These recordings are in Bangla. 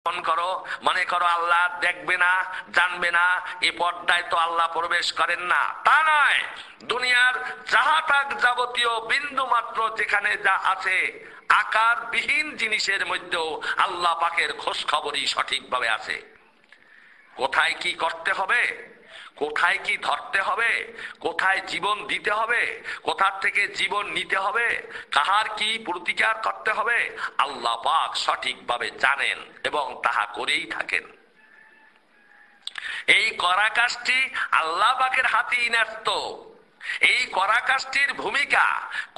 করো, মনে করো আল্লাহ দেখবে না, জানবে না, এই পর্দায় তো আল্লাহ প্রবেশ করেন না। তা নয়, দুনিয়ার যাহাতাক যাবতীয় বিন্দু মাত্র যেখানে যা আছে আকার বিহীন জিনিসের মধ্যেও আল্লাহ পাকের খোঁজ খবরই সঠিকভাবে আছে। কোথায় কি করতে হবে, কোথায় কি ধরতে হবে, কোথায় জীবন দিতে হবে, কোথার থেকে জীবন নিতে হবে, কাহার কি প্রতিকার করতে হবে, আল্লাহ পাক সঠিকভাবে জানেন এবং তাহা করেই থাকেন। এই করা কাজটি আল্লাহ পাকের হাতেই ন্যস্ত। এই করা কাজটির ভূমিকা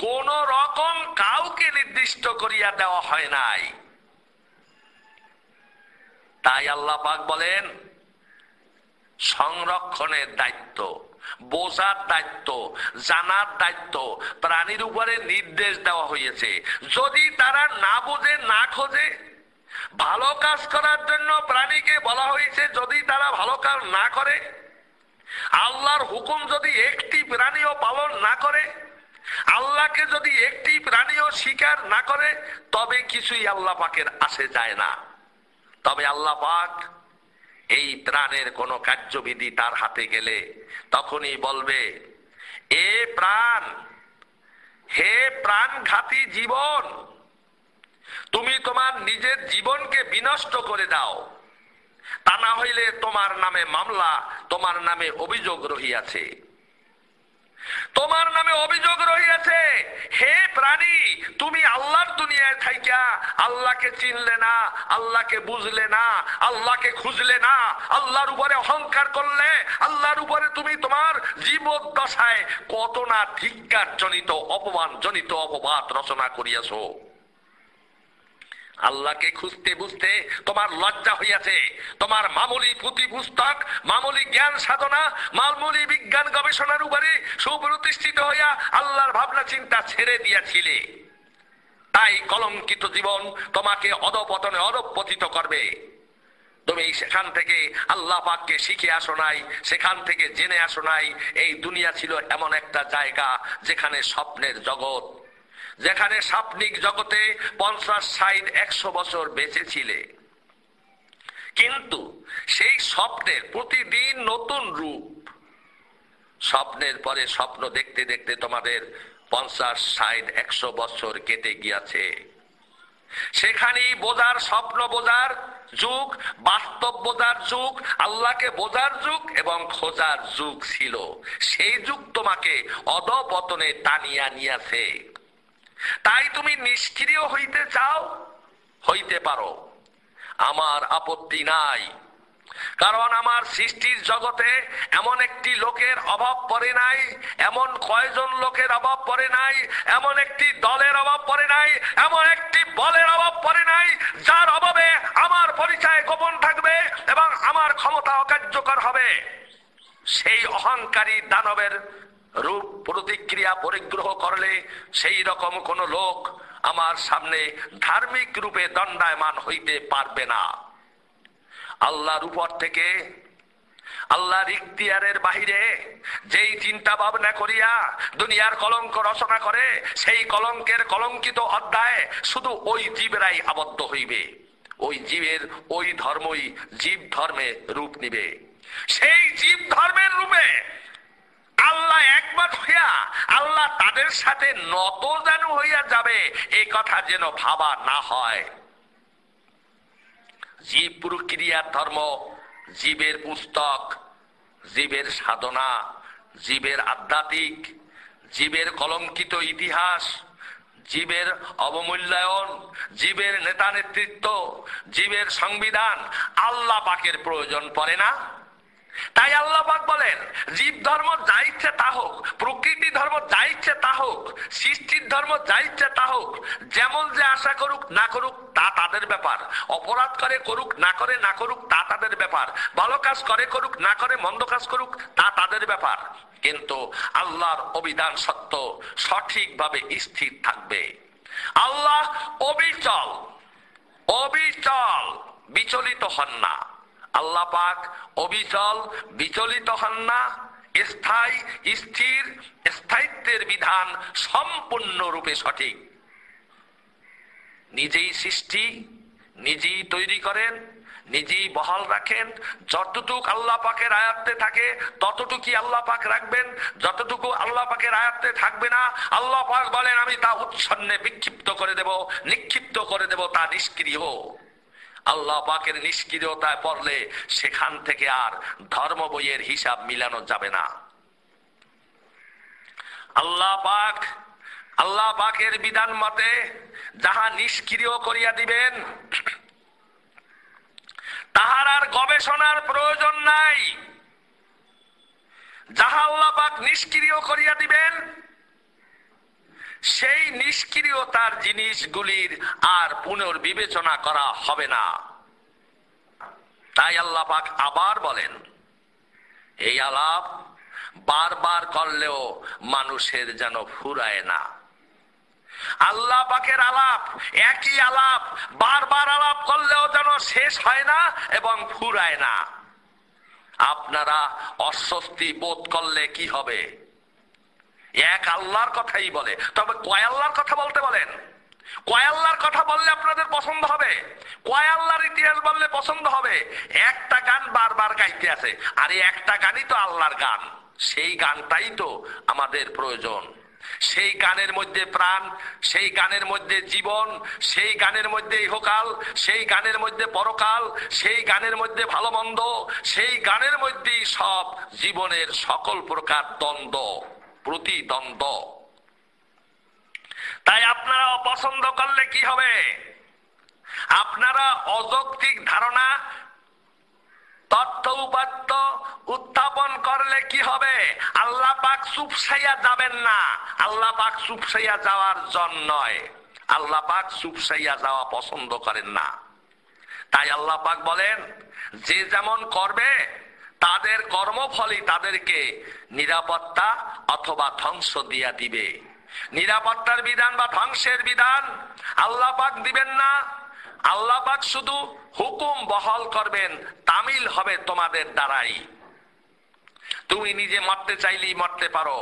কোন রকম কাউকে নির্দিষ্ট করিয়া দেওয়া হয় নাই। তাই আল্লাহ পাক বলেন, সংরক্ষণের দায়িত্ব, বোঝার দায়িত্ব, জানার দায়িত্ব প্রাণীর উপরে নির্দেশ দেওয়া হয়েছে। যদি তারা না বুঝে, না খোঁজে, ভালো কাজ করার জন্য প্রাণীকে বলা হয়েছে, যদি তারা ভালো কাজ না করে, আল্লাহর হুকুম যদি একটি প্রাণীও পালন না করে, আল্লাহকে যদি একটি প্রাণীও স্বীকার না করে, তবে কিছুই আল্লাহ পাকের আসে যায় না। তবে আল্লাহ পাক এই প্রাণের কোন কার্যবিধি তার হাতে গেলে তখনই বলবে, এ প্রাণ, হে প্রাণঘাতী জীবন, তুমি তোমার নিজের জীবনকে বিনষ্ট করে দাও, তা না হইলে তোমার নামে মামলা, তোমার নামে অভিযোগ রহিয়াছে, তোমার নামে অভিযোগ রহিয়াছে। হে প্রাণী, তুমি আল্লাহর দুনিয়ায় থাইকা আল্লাহকে চিনলে না, আল্লাহকে বুঝলে না, আল্লাহকে খুঁজলে না, আল্লাহর উপরে অহংকার করলে, আল্লাহর উপরে তুমি তোমার জীবদ্দশায় কত না ধিক্কার জনিত, অপমান জনিত অপবাদ রচনা করিয়াছো। আল্লাহকে খুঁজতে বুঝতে তোমার লজ্জা হইয়াছে, তোমার মামুলি পুঁথি পুস্তক, মামুলি জ্ঞান সাধনা, মামুলি বিজ্ঞান গবেষণার উপরে সুপ্রতিষ্ঠিত হইয়া আল্লাহর ভাবনা চিন্তা ছেড়ে দিয়াছিলে। তাই কলঙ্কিত জীবন তোমাকে অধপতনে অধপতিত করবে। তুমি সেখান থেকে আল্লাহ পাককে শিখে আসো নাই, সেখান থেকে জেনে আসো নাই। এই দুনিয়া ছিল এমন একটা জায়গা যেখানে স্বপ্নের জগৎ, যেখানে স্বপ্নিক জগতে 50, 60, 100 বছর বেঁচে ছিলে, কিন্তু সেই স্বপ্নের প্রতিদিন নতুন রূপ। স্বপ্নের পরে স্বপ্ন দেখতে দেখতে তোমাদের 50, 60, 100 বছর কেটে গিয়াছে। সেখানেই বোঝার, স্বপ্ন বোঝার যুগ, বাস্তব বোঝার যুগ, আল্লাহকে বোঝার যুগ এবং খোঁজার যুগ ছিল। সেই যুগ তোমাকে অধপতনে টানিয়া নিয়াছে। তাই তুমি নিষ্ক্রিয় হইতে চাও, হইতে পারো, আমার আপত্তি নাই। কারণ আমার সৃষ্টির জগতে এমন একটি লোকের অভাব পড়ে নাই, এমন কয়জন লোকের অভাব পড়ে নাই, এমন একটি দলের অভাব পড়ে নাই, এমন একটি বলের অভাব পড়ে নাই যার অভাবে আমার পরিচয় গোপন থাকবে এবং আমার ক্ষমতা অকার্যকর হবে। সেই অহংকারী দানবের রূপ প্রতিক্রিয়া পরিগ্রহ করলে সেই রকম কোন লোক আমার সামনে ধার্মিক রূপে দণ্ডায়মান হইতে পারবে না। আল্লাহর উপর থেকে, আল্লাহর ইখতিয়ারের বাহিরে যেই চিন্তা ভাবনা করিয়া দুনিয়ার কলঙ্ক রচনা করে, সেই কলঙ্কের কলঙ্কিত অধ্যায়ে শুধু ওই জীবেরাই আবদ্ধ হইবে। ওই জীবের ওই ধর্মই জীব ধর্মে রূপ নিবে। সেই জীব ধর্মের রূপে আল্লাহ একবার হইয়া আল্লাহ তাদের সাথে নত যেন হইয়া যাবে, এই কথা যেন ভাবা না হয়। জীব প্রক্রিয়ার ধর্ম, জীবের পুস্তক, জীবের সাধনা, জীবের আধ্যাত্মিক, জীবের কলঙ্কিত ইতিহাস, জীবের অবমূল্যায়ন, জীবের নেতা নেতৃত্ব, জীবের সংবিধান আল্লাহ পাকের প্রয়োজন পড়ে না। তাই আল্লাহ পাক বলেন, জীব ধর্ম যা ইচ্ছে তা হোক, প্রকৃতি ধর্ম যা ইচ্ছে তা হোক, সৃষ্টির ধর্ম যা ইচ্ছে তা হোক, যেমন যে আশা করুক না করুক তা তাদের ব্যাপার, অপরাধ করে করুক না করে না করুক তা তাদের ব্যাপার, ভালো কাজ করে করুক না করে মন্দ কাজ করুক তা তাদের ব্যাপার, কিন্তু আল্লাহর অবিধান সত্য সঠিকভাবে স্থির থাকবে। আল্লাহ অবিচল, অবিচল বিচলিত হন না। আল্লাহ পাক অবিচল, বিচলিত হন না, স্থায়ী, স্থির, স্থায়িত্বের বিধান সম্পূর্ণরূপে সঠিক। নিজেই সৃষ্টি, নিজেই তৈরি করেন, নিজেই বহাল রাখেন। যতটুকু আল্লাহ পাকের আয়াত্তে থাকে ততটুকুই আল্লাহ পাক রাখবেন, যতটুকু আল্লাহ পাকের আয়াত্তে থাকবে না আল্লাহ পাক বলেন আমি তা উচ্ছন্নে বিক্ষিপ্ত করে দেব, নিক্ষিপ্ত করে দেব, তা নিষ্ক্রিয়। আল্লাহ পাকের নিষ্ক্রিয়তায় পড়লে সেখান থেকে আর ধর্ম বইয়ের হিসাব মিলানো যাবে না। আল্লাহ পাকের বিধান মতে যাহা নিষ্ক্রিয় করিয়া দিবেন তাহার আর গবেষণার প্রয়োজন নাই। যাহা আল্লাহ পাক নিষ্ক্রিয় করিয়া দিবেন সেই নিষ্ক্রিয়তার জিনিসগুলির আর পুনর্বিবেচনা করা হবে না। তাই আল্লাহ পাক আবার বলেন, এই আলাপ বারবার করলেও মানুষের যেন ফুরায় না। আল্লাহ পাকের আলাপ, একই আলাপ বারবার আলাপ করলেও যেন শেষ হয় না এবং ফুরায় না। আপনারা অস্বস্তি বোধ করলে কি হবে? এক আল্লাহর কথাই বলে, তবে কয় আল্লাহর কথা বলতে বলেন? কয় আল্লাহর কথা বললে আপনাদের পছন্দ হবে? কয় আল্লাহর ইতিহাস বললে পছন্দ হবে? একটা গান বারবার গাইতে আছে, আরে একটা গানই তো আল্লাহর গান, সেই গানটাই তো আমাদের প্রয়োজন। সেই গানের মধ্যে প্রাণ, সেই গানের মধ্যে জীবন, সেই গানের মধ্যে ইহকাল, সেই গানের মধ্যে পরকাল, সেই গানের মধ্যে ভালো মন্দ, সেই গানের মধ্যেই সব জীবনের সকল প্রকার দ্বন্দ্ব, প্রতিদ্বন্দ্ব। তাই আপনারা অপছন্দ করলে কি হবে? আপনারা অযৌক্তিক ধারণা, তথ্য উপাত্ত উত্থাপন করলে কি হবে? আল্লাহ পাক চুপসাইয়া যাবেন না। আল্লাহ পাক চুপসাইয়া যাওয়ার জন নয়, আল্লাহ পাক চুপসাইয়া যাওয়া পছন্দ করেন না। তাই আল্লাহ পাক বলেন, যে যেমন করবে তাদের কর্মফলই তাদেরকে নিরাপত্তা অথবা ধ্বংস দিয়া দিবে। নিরাপত্তার বিধান বা ধ্বংসের বিধান আল্লাহ পাক দিবেন না। আল্লাহ পাক শুধু হুকুম বহাল করবেন, তামিল হবে তোমাদের দ্বারাই। তুমি নিজে মরতে চাইলেই মরতে পারো,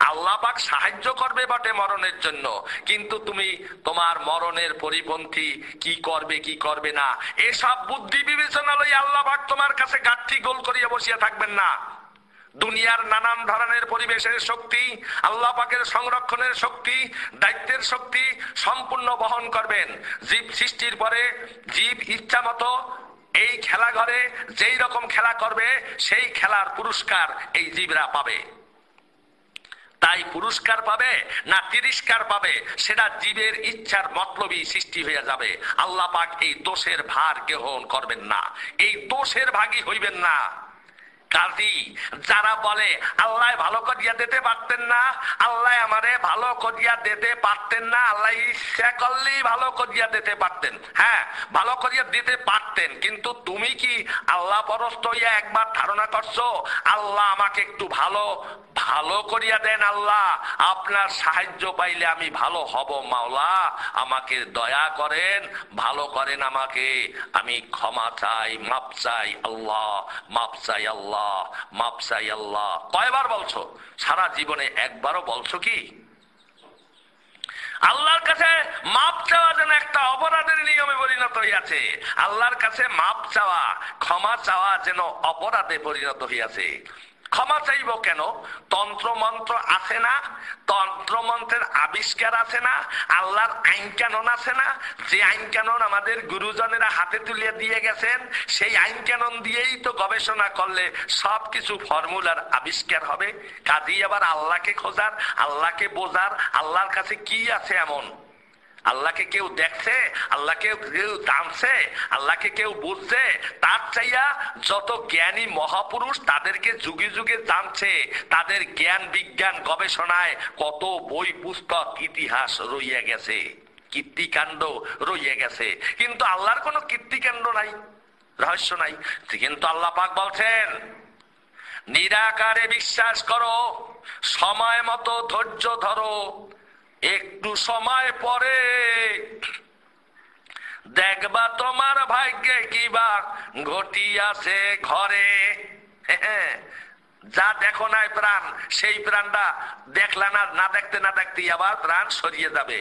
আল্লাহ পাক সাহায্য করবে বটে মরণের জন্য, কিন্তু তুমি তোমার মরণের পরিপন্থী কি করবে কি করবে না এসব বুদ্ধি বিবেচনা লই আল্লাহ পাক তোমার কাছে গাঠি গোল করিয়া বসিয়া থাকবেন না। দুনিয়ার নানান ধরনের পরিবেশের শক্তি, আল্লাহ পাকের সংরক্ষণের শক্তি, দায়িত্বের শক্তি সম্পূর্ণ বহন করবেন। জীব সৃষ্টির পরে জীব ইচ্ছা মতো এই খেলা ঘরে যেই রকম খেলা করবে সেই খেলার পুরস্কার এই জীবরা পাবে। তাই পুরস্কার পাবে না তিরস্কার পাবে সেটা জীবের ইচ্ছার মতলবই সৃষ্টি হয়ে যাবে। আল্লাহ পাক এই দোষের ভার গ্রহণ করবেন না, এই দোষের ভাগী হইবেন না। কাজী যারা বলে আল্লাহ ভালো করিয়া দিতে পারতেন না, আল্লাহ আমারে ভালো করিয়া দিতে পারতেন না, আল্লাহ ইচ্ছা করলেই ভালো করিয়া দিতে পারতেন। হ্যাঁ, ভালো করিয়া দিতে পারতেন, কিন্তু তুমি কি আল্লাহ পরস্ত হইয়া একবার ধারণা করছো আল্লাহ আমাকে একটু ভালো ভালো করিয়া দেন, আল্লাহ আপনার সাহায্য পাইলে আমি ভালো হব, মাওলা আমাকে দয়া করেন, ভালো করেন আমাকে, আমি ক্ষমা চাই, মাপ চাই আল্লাহ, মাপ চাই আল্লাহ, মাপ চাই আল্লাহ। কয়বার বলছো? সারা জীবনে একবারও বলছো কি? আল্লাহর কাছে মাপ চাওয়া যেন একটা অপরাধের নিয়মে পরিণত হইয়াছে। আল্লাহর কাছে মাপ চাওয়া, ক্ষমা চাওয়া যেন অপরাধে পরিণত হইয়াছে। ক্ষমা চাইব কেন? তন্ত্র মন্ত্র আছে না? তন্ত্র মন্ত্রের আবিষ্কার আছে না? আল্লাহর আইন কানুন আছে না? যে আইন কানুন আমাদের গুরুজনেরা হাতে তুলিয়ে দিয়ে গেছেন, সেই আইন কানুন দিয়েই তো গবেষণা করলে সবকিছু ফর্মুলার আবিষ্কার হবে। কাজেই আবার আল্লাহকে খোঁজার, আল্লাহকে বোঝার, আল্লাহর কাছে কি আছে এমন? আল্লাহকে কেউ দেখছে, আল্লাহকে কেউ জানছে, আল্লাহকে কেউ বুঝছে? তার চাইয়া যত জ্ঞানী মহাপুরুষ তাদেরকে যুগে যুগে জানছে, তাদের জ্ঞান বিজ্ঞান গবেষণায় কত বই পুস্তক ইতিহাস রইয়া গেছে, কীর্তিকাণ্ড রইয়া গেছে, কিন্তু আল্লাহর কোনো কীর্তিকাণ্ড নাই, রহস্য নাই। কিন্তু আল্লাহ পাক বলছেন নিরাকারে বিশ্বাস করো, সময় মতো ধৈর্য ধরো, একটু সময় পরে দেখবা তোমার ভাগ্যে কিবা ঘটিয়াছে ঘরে। যা দেখো নাই প্রাণ, সেই প্রাণটা দেখলা না, না দেখতে না দেখতেই আবার প্রাণ সরিয়ে যাবে।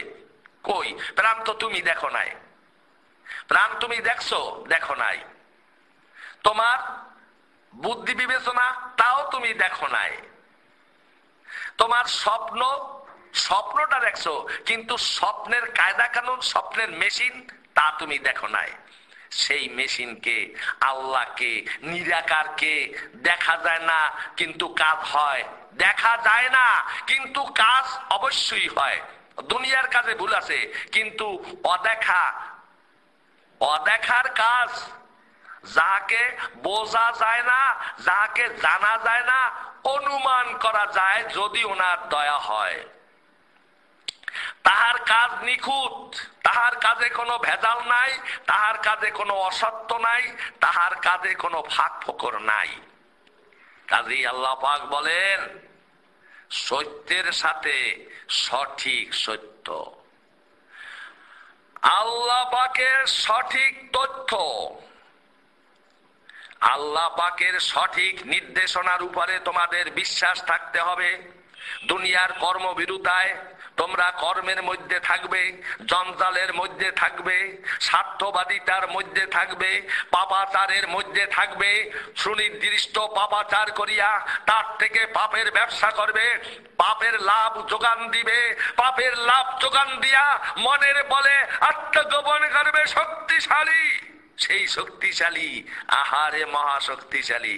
কই প্রাণ তো তুমি দেখো নাই, প্রাণ তুমি দেখছো? দেখো নাই। তোমার বুদ্ধি বিবেচনা তাও তুমি দেখো নাই, তোমার স্বপ্নটা দেখছো, কিন্তু স্বপ্নের কায়দা কানুন, স্বপ্নের মেশিন তা তুমি দেখো নাই। সেই মেশিনকে, আল্লাহকে, নিরাকারকে দেখা যায় না কিন্তু কাজ হয়, দেখা যায় না কিন্তু কাজ অবশ্যই হয়। দুনিয়ার কাজে ভুল আছে, কিন্তু অদেখার কাজ, যাহাকে বোঝা যায় না, যাহাকে জানা যায় না, অনুমান করা যায় যদি ওনার দয়া হয়, তাহার কাজ নিখুঁত, তাহার কাজে কোনো ভেজাল নাই, তাহার কাজে কোনো অসত্য নাই, তাহার কাজে কোনো ফাঁক ফোকর নাই। কাজেই আল্লাহ পাক বলেন, সত্যের সাথে সঠিক সত্য, আল্লাহ পাকের সঠিক তথ্য, আল্লাহ পাকের সঠিক নির্দেশনার উপরে তোমাদের বিশ্বাস থাকতে হবে। দুনিয়ার কর্মবিরুতায় তোমরা কর্মের মধ্যে থাকবে, জঞ্জালের মধ্যে থাকবে, স্বার্থবাদিতার মধ্যে থাকবে, পাপাচারের মধ্যে থাকবে, সুনির্দিষ্ট পাপাচার করিয়া তার থেকে পাপের ব্যবসা করবে, পাপের লাভ যোগান দিবে, পাপের লাভ যোগান দিয়া মনের বলে আত্মগোপন করবে শক্তিশালী। সেই শক্তিশালী, আহারে মহাশক্তিশালী,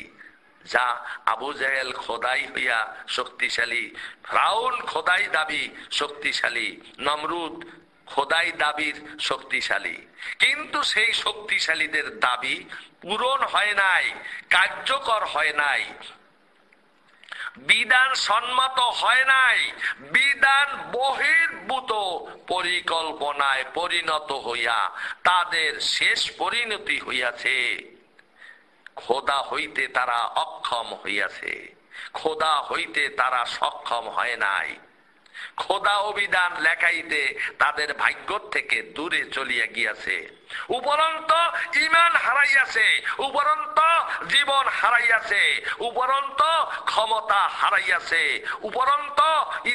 যা আবু জেহেল খোদাই হইয়া শক্তিশালী, ফিরআউন খোদাই দাবি শক্তিশালী, নমরুদ খোদাই দাবির শক্তিশালী, কিন্তু সেই শক্তিশালীদের দাবি পূরণ হয় নাই, কার্যকর হয় নাই, বিধান সম্মত হয় নাই, বিধান বহির্ভূত পরিকল্পনায় পরিণত হইয়া তাদের শেষ পরিণতি হইয়াছে খোদা হইতে তারা অক্ষম হইয়াছে, খোদা হইতে তারা সক্ষম হয় নাই, খোদা অভিধান লেখাইতে তাদের ভাগ্য থেকে দূরে চলিয়া গিয়াছে, উপরন্ত ঈমান হারাইয়াছে, উপরন্ত জীবন হারাইয়াছে, উপরন্ত ক্ষমতা হারাইয়াছে, উপরন্ত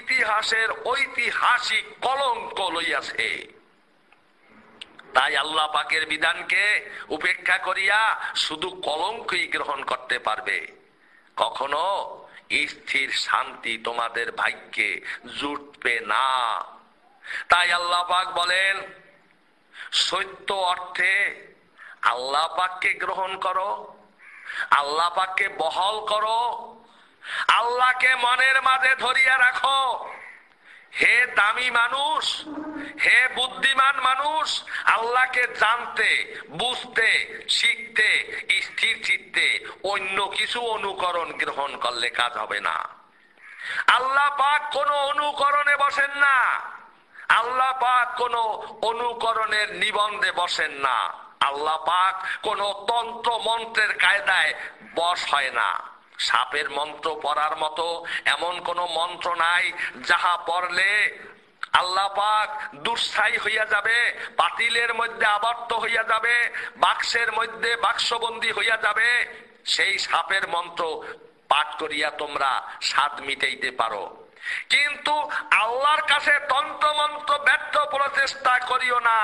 ইতিহাসের ঐতিহাসিক কলঙ্ক লইয়াছে। তাই আল্লাহ পাকের বিধানকে উপেক্ষা করিয়া শুধু কলঙ্কই গ্রহণ করতে পারবে, কখনো স্থির শান্তি তোমাদের ভাগ্যে জুটবে না। তাই আল্লাহ পাক বলেন, সত্য অর্থে আল্লাহ পাককে গ্রহণ করো, আল্লাহ পাককে বহাল করো, আল্লাহকে মনের মাঝে ধরিয়া রাখো। হে দামি মানুষ, হে বুদ্ধিমান মানুষ, আল্লাহকে জানতে, বুঝতে, শিখতে, স্থির চিত্তে অন্য কিছু অনুকরণ গ্রহণ করলে কাজ হবে না। আল্লাহ পাক কোনো অনুকরণে বসেন না, আল্লাহ পাক কোনো অনুকরণের নিবন্ধে বসেন না, আল্লাহ পাক কোনো তন্ত্র মন্ত্রের কায়দায় বশ হয় না। সাপের মন্ত্র পড়ার মতো এমন কোন মন্ত্র নাই যাহা পড়লে আল্লাহ পাক দুঃস্থায়ী হইয়া যাবে, পাতিলের মধ্যে আবদ্ধ হইয়া যাবে, বাক্সের মধ্যে বাক্সবন্দী হইয়া যাবে। সেই সাপের মন্ত্র পাঠ করিয়া তোমরা স্বাদ মিটাইতে পারো, কিন্তু আল্লাহর কাছে তন্ত্র মন্ত্র ব্যর্থ প্রচেষ্টা করিও না।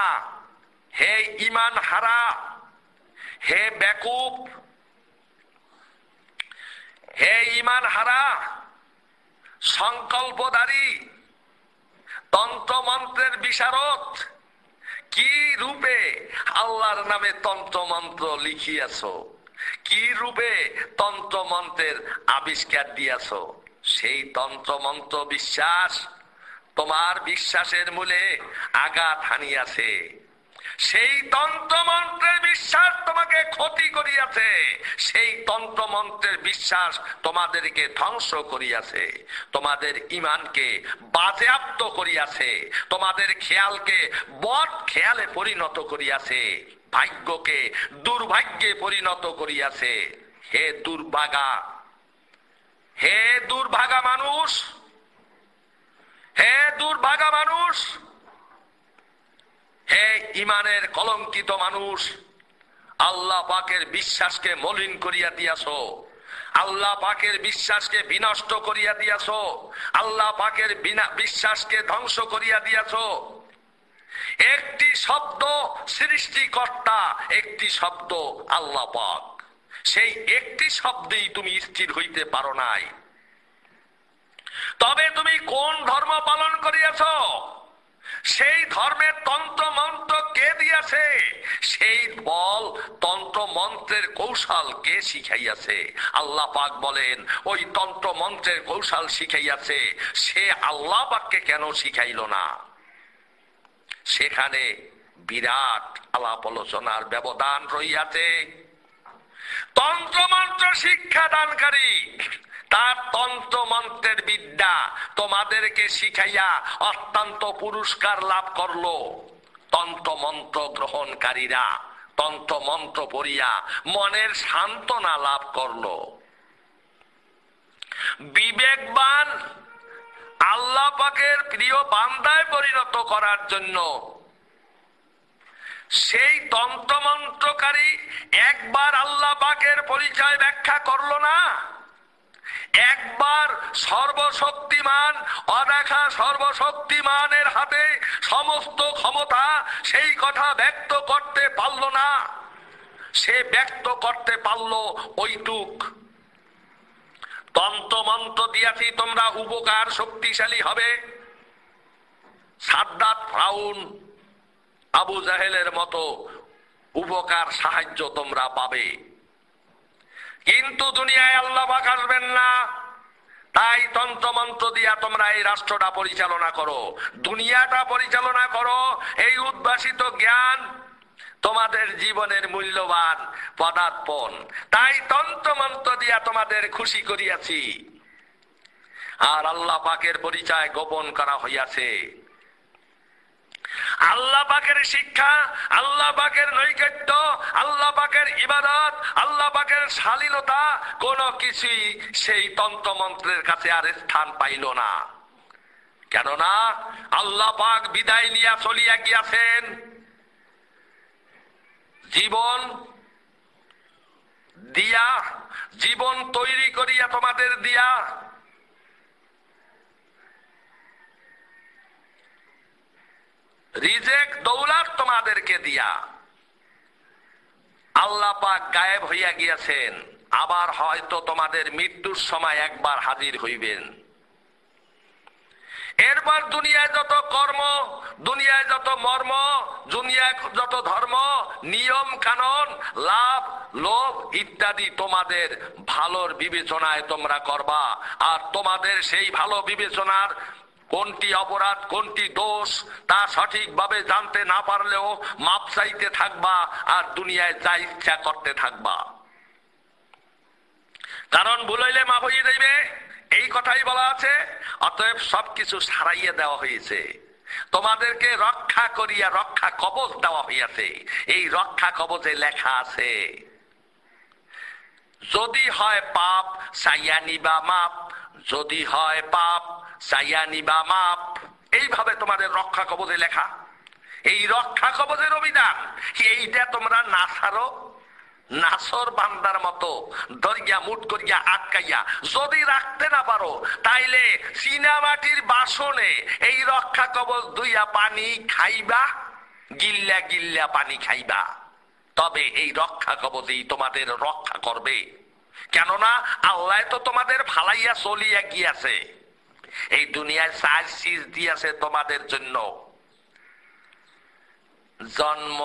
হে ঈমান হারা, হে বেকুব, হে ঈমান হারা সংকল্পধারী, তন্ত্র মন্ত্রের বিশারদ, কি রূপে আল্লাহর নামে তন্ত্র মন্ত্র লিখিয়াছ, কি রূপে তন্ত্র মন্ত্রের আবিষ্কার দিয়াছ, সেই তন্ত্র মন্ত্র বিশ্বাস তোমার বিশ্বাসের মূলে আঘাত হানিয়াছে, সেই তন্ত্র মন্ত্রের বিশ্বাস তোমাকে ক্ষতি করিয়াছে, সেই তন্ত্র মন্ত্রের বিশ্বাস তোমাদেরকে ধ্বংস করিয়াছে, তোমাদের ঈমানকে বাজেয়াপ্ত করিয়াছে, তোমাদের খেয়ালকে বদ খেয়ালে পরিণত করিয়াছে, ভাগ্যকে দুর্ভাগ্যে পরিণত করিয়াছে। হে দুর্ভাগা, হে দুর্ভাগা মানুষ, হে দুর্ভাগা মানুষ, হে ঈমানের কলঙ্কিত মানুষ, আল্লাহ পাকের বিশ্বাসকে মলিন করিয়া দিয়াছ, আল্লাহ পাকের বিশ্বাসকে বিনষ্ট করিয়া দিয়াছ, আল্লাহ পাকের বিশ্বাসকে ধ্বংস করিয়া দিয়াছ। একটি শব্দ সৃষ্টিকর্তা, একটি শব্দ আল্লাহ পাক, সেই একটি শব্দেই তুমি স্থির হইতে পারো নাই। তবে তুমি কোন ধর্ম পালন করিয়াছ, সেই ধর্মের তন্ত্র মন্ত্র কে দিয়াছে, সেই বল তন্ত্র মন্ত্রের কৌশল কে শিখাইয়াছে? আল্লাহ পাক বলেন ওই তন্ত্র মন্ত্রের কৌশল শিখাইয়াছে, সে আল্লাহ পাককে কেন শিখাইল না? সেখানে বিরাট আলাপ আলোচনার ব্যবধান রইয়াছে। তন্ত্রমন্ত্র শিক্ষা দানকারী তার তন্ত্র মন্ত্রের বিদ্যা তোমাদেরকে শিখাইয়া অত্যন্ত পুরস্কার লাভ করলো। তন্ত্র মন্ত্র গ্রহণকারীরা তন্ত্র মন্ত্র পড়িয়া মনের সান্ত্বনা লাভ করলো। বিবেকবান আল্লাহ পাকের প্রিয় বান্দায় পরিণত করার জন্য সেই তন্ত্রমন্ত্রকারী একবার আল্লাহ পাকের পরিচয় ব্যাখ্যা করলো না, একবার সর্বশক্তিমান অদেখা সর্বশক্তিমানের হাতে সমস্ত ক্ষমতা, সেই কথা ব্যক্ত করতে পারল না। সে ব্যক্ত করতে পারল ওইটুক, তন্ত্রমন্ত্র দিয়াছি তোমরা উপকার শক্তিশালী হবে। সাদ্দাত ফিরআউন আবু জাহেলের মতো উপকার সাহায্য তোমরা পাবে, কিন্তু দুনিয়ায় আল্লাহ পাক আসবেন না। তাই তন্ত্রমন্ত্র দিয়া তোমরা এই রাষ্ট্রটা পরিচালনা করো, দুনিয়াটা পরিচালনা করো। এই উদ্ভাসিত জ্ঞান তোমাদের জীবনের মূল্যবান পদার্পণ। তাই তন্ত্রমন্ত্র দিয়া তোমাদের খুশি করিয়াছি, আর আল্লাহ পাকের পরিচয় গোপন করা হইয়াছে। আল্লাহ পাকের শিক্ষা, আল্লাহ পাকের নৈকট্য, আল্লাহ পাকের ইবাদত, আল্লাহ পাকের শালীনতা কোনো কিছুই সেই তন্ত্রমন্ত্রের কাছে আর স্থান পাইল না। কেননা আল্লাহ পাক বিদায় নিয়া চলিয়া গিয়াছেন, জীবন দিয়া, জীবন তৈরি করিয়া তোমাদের দিয়া, রিজেক দৌলত তোমাদেরকে দিয়া আল্লাহ পাক গায়েব হইয়া গিয়াছেন। আবার হয়তো তোমাদের মৃত্যুর সময় একবার হাজির হইবেন। এরপর দুনিয়ায় যত কর্ম, দুনিয়ায় যত মর্ম, দুনিয়ায় যত ধর্ম, নিয়ম কানুন, লাভ লোভ ইত্যাদি তোমাদের ভালোর বিবেচনায় তোমরা করবা। আর তোমাদের সেই ভালো বিবেচনার কোনটি অপরাধ কোনটি দোষ তা সঠিকভাবে জানতে না পারলেও মাপ চাইতে থাকবা, আর দুনিয়ায় যা ইচ্ছা করতে থাকবা। কারণ ভুল হইলে মাপ হইয়ে যাইবে, এই কথাই বলা আছে। অতএব সবকিছু সারাইয়া দেওয়া হয়েছে, তোমাদেরকে রক্ষা করিয়া রক্ষা কবচ দেওয়া হইয়াছে। এই রক্ষা কবচে লেখা আছে, যদি হয় পাপ চাইয়া নিবা মাপ, যদি হয় পাপ চাইয়া নিবা মাপ। এইভাবে তোমাদের রক্ষা কবচে লেখা। এই রক্ষা কবচের অভিধান এইটা তোমরা না ছাড়ো, নাসর বান্দার মতো দরিয়া মুট করিয়া আটকাইয়া যদি রাখতে না পারো, তাইলে চীনামাটির বাসনে এই রক্ষা কবচ দুইয়া পানি খাইবা, গিল্লা গিল্লা পানি খাইবা। তবে এই রক্ষা কবচই তোমাদের রক্ষা করবে। কেননা আল্লাহ তো তোমাদের ফালাইয়া চলিয়া গিয়াছে, এই দুনিয়ায় চার চিজ দিয়াছে তোমাদের জন্য। জন্ম,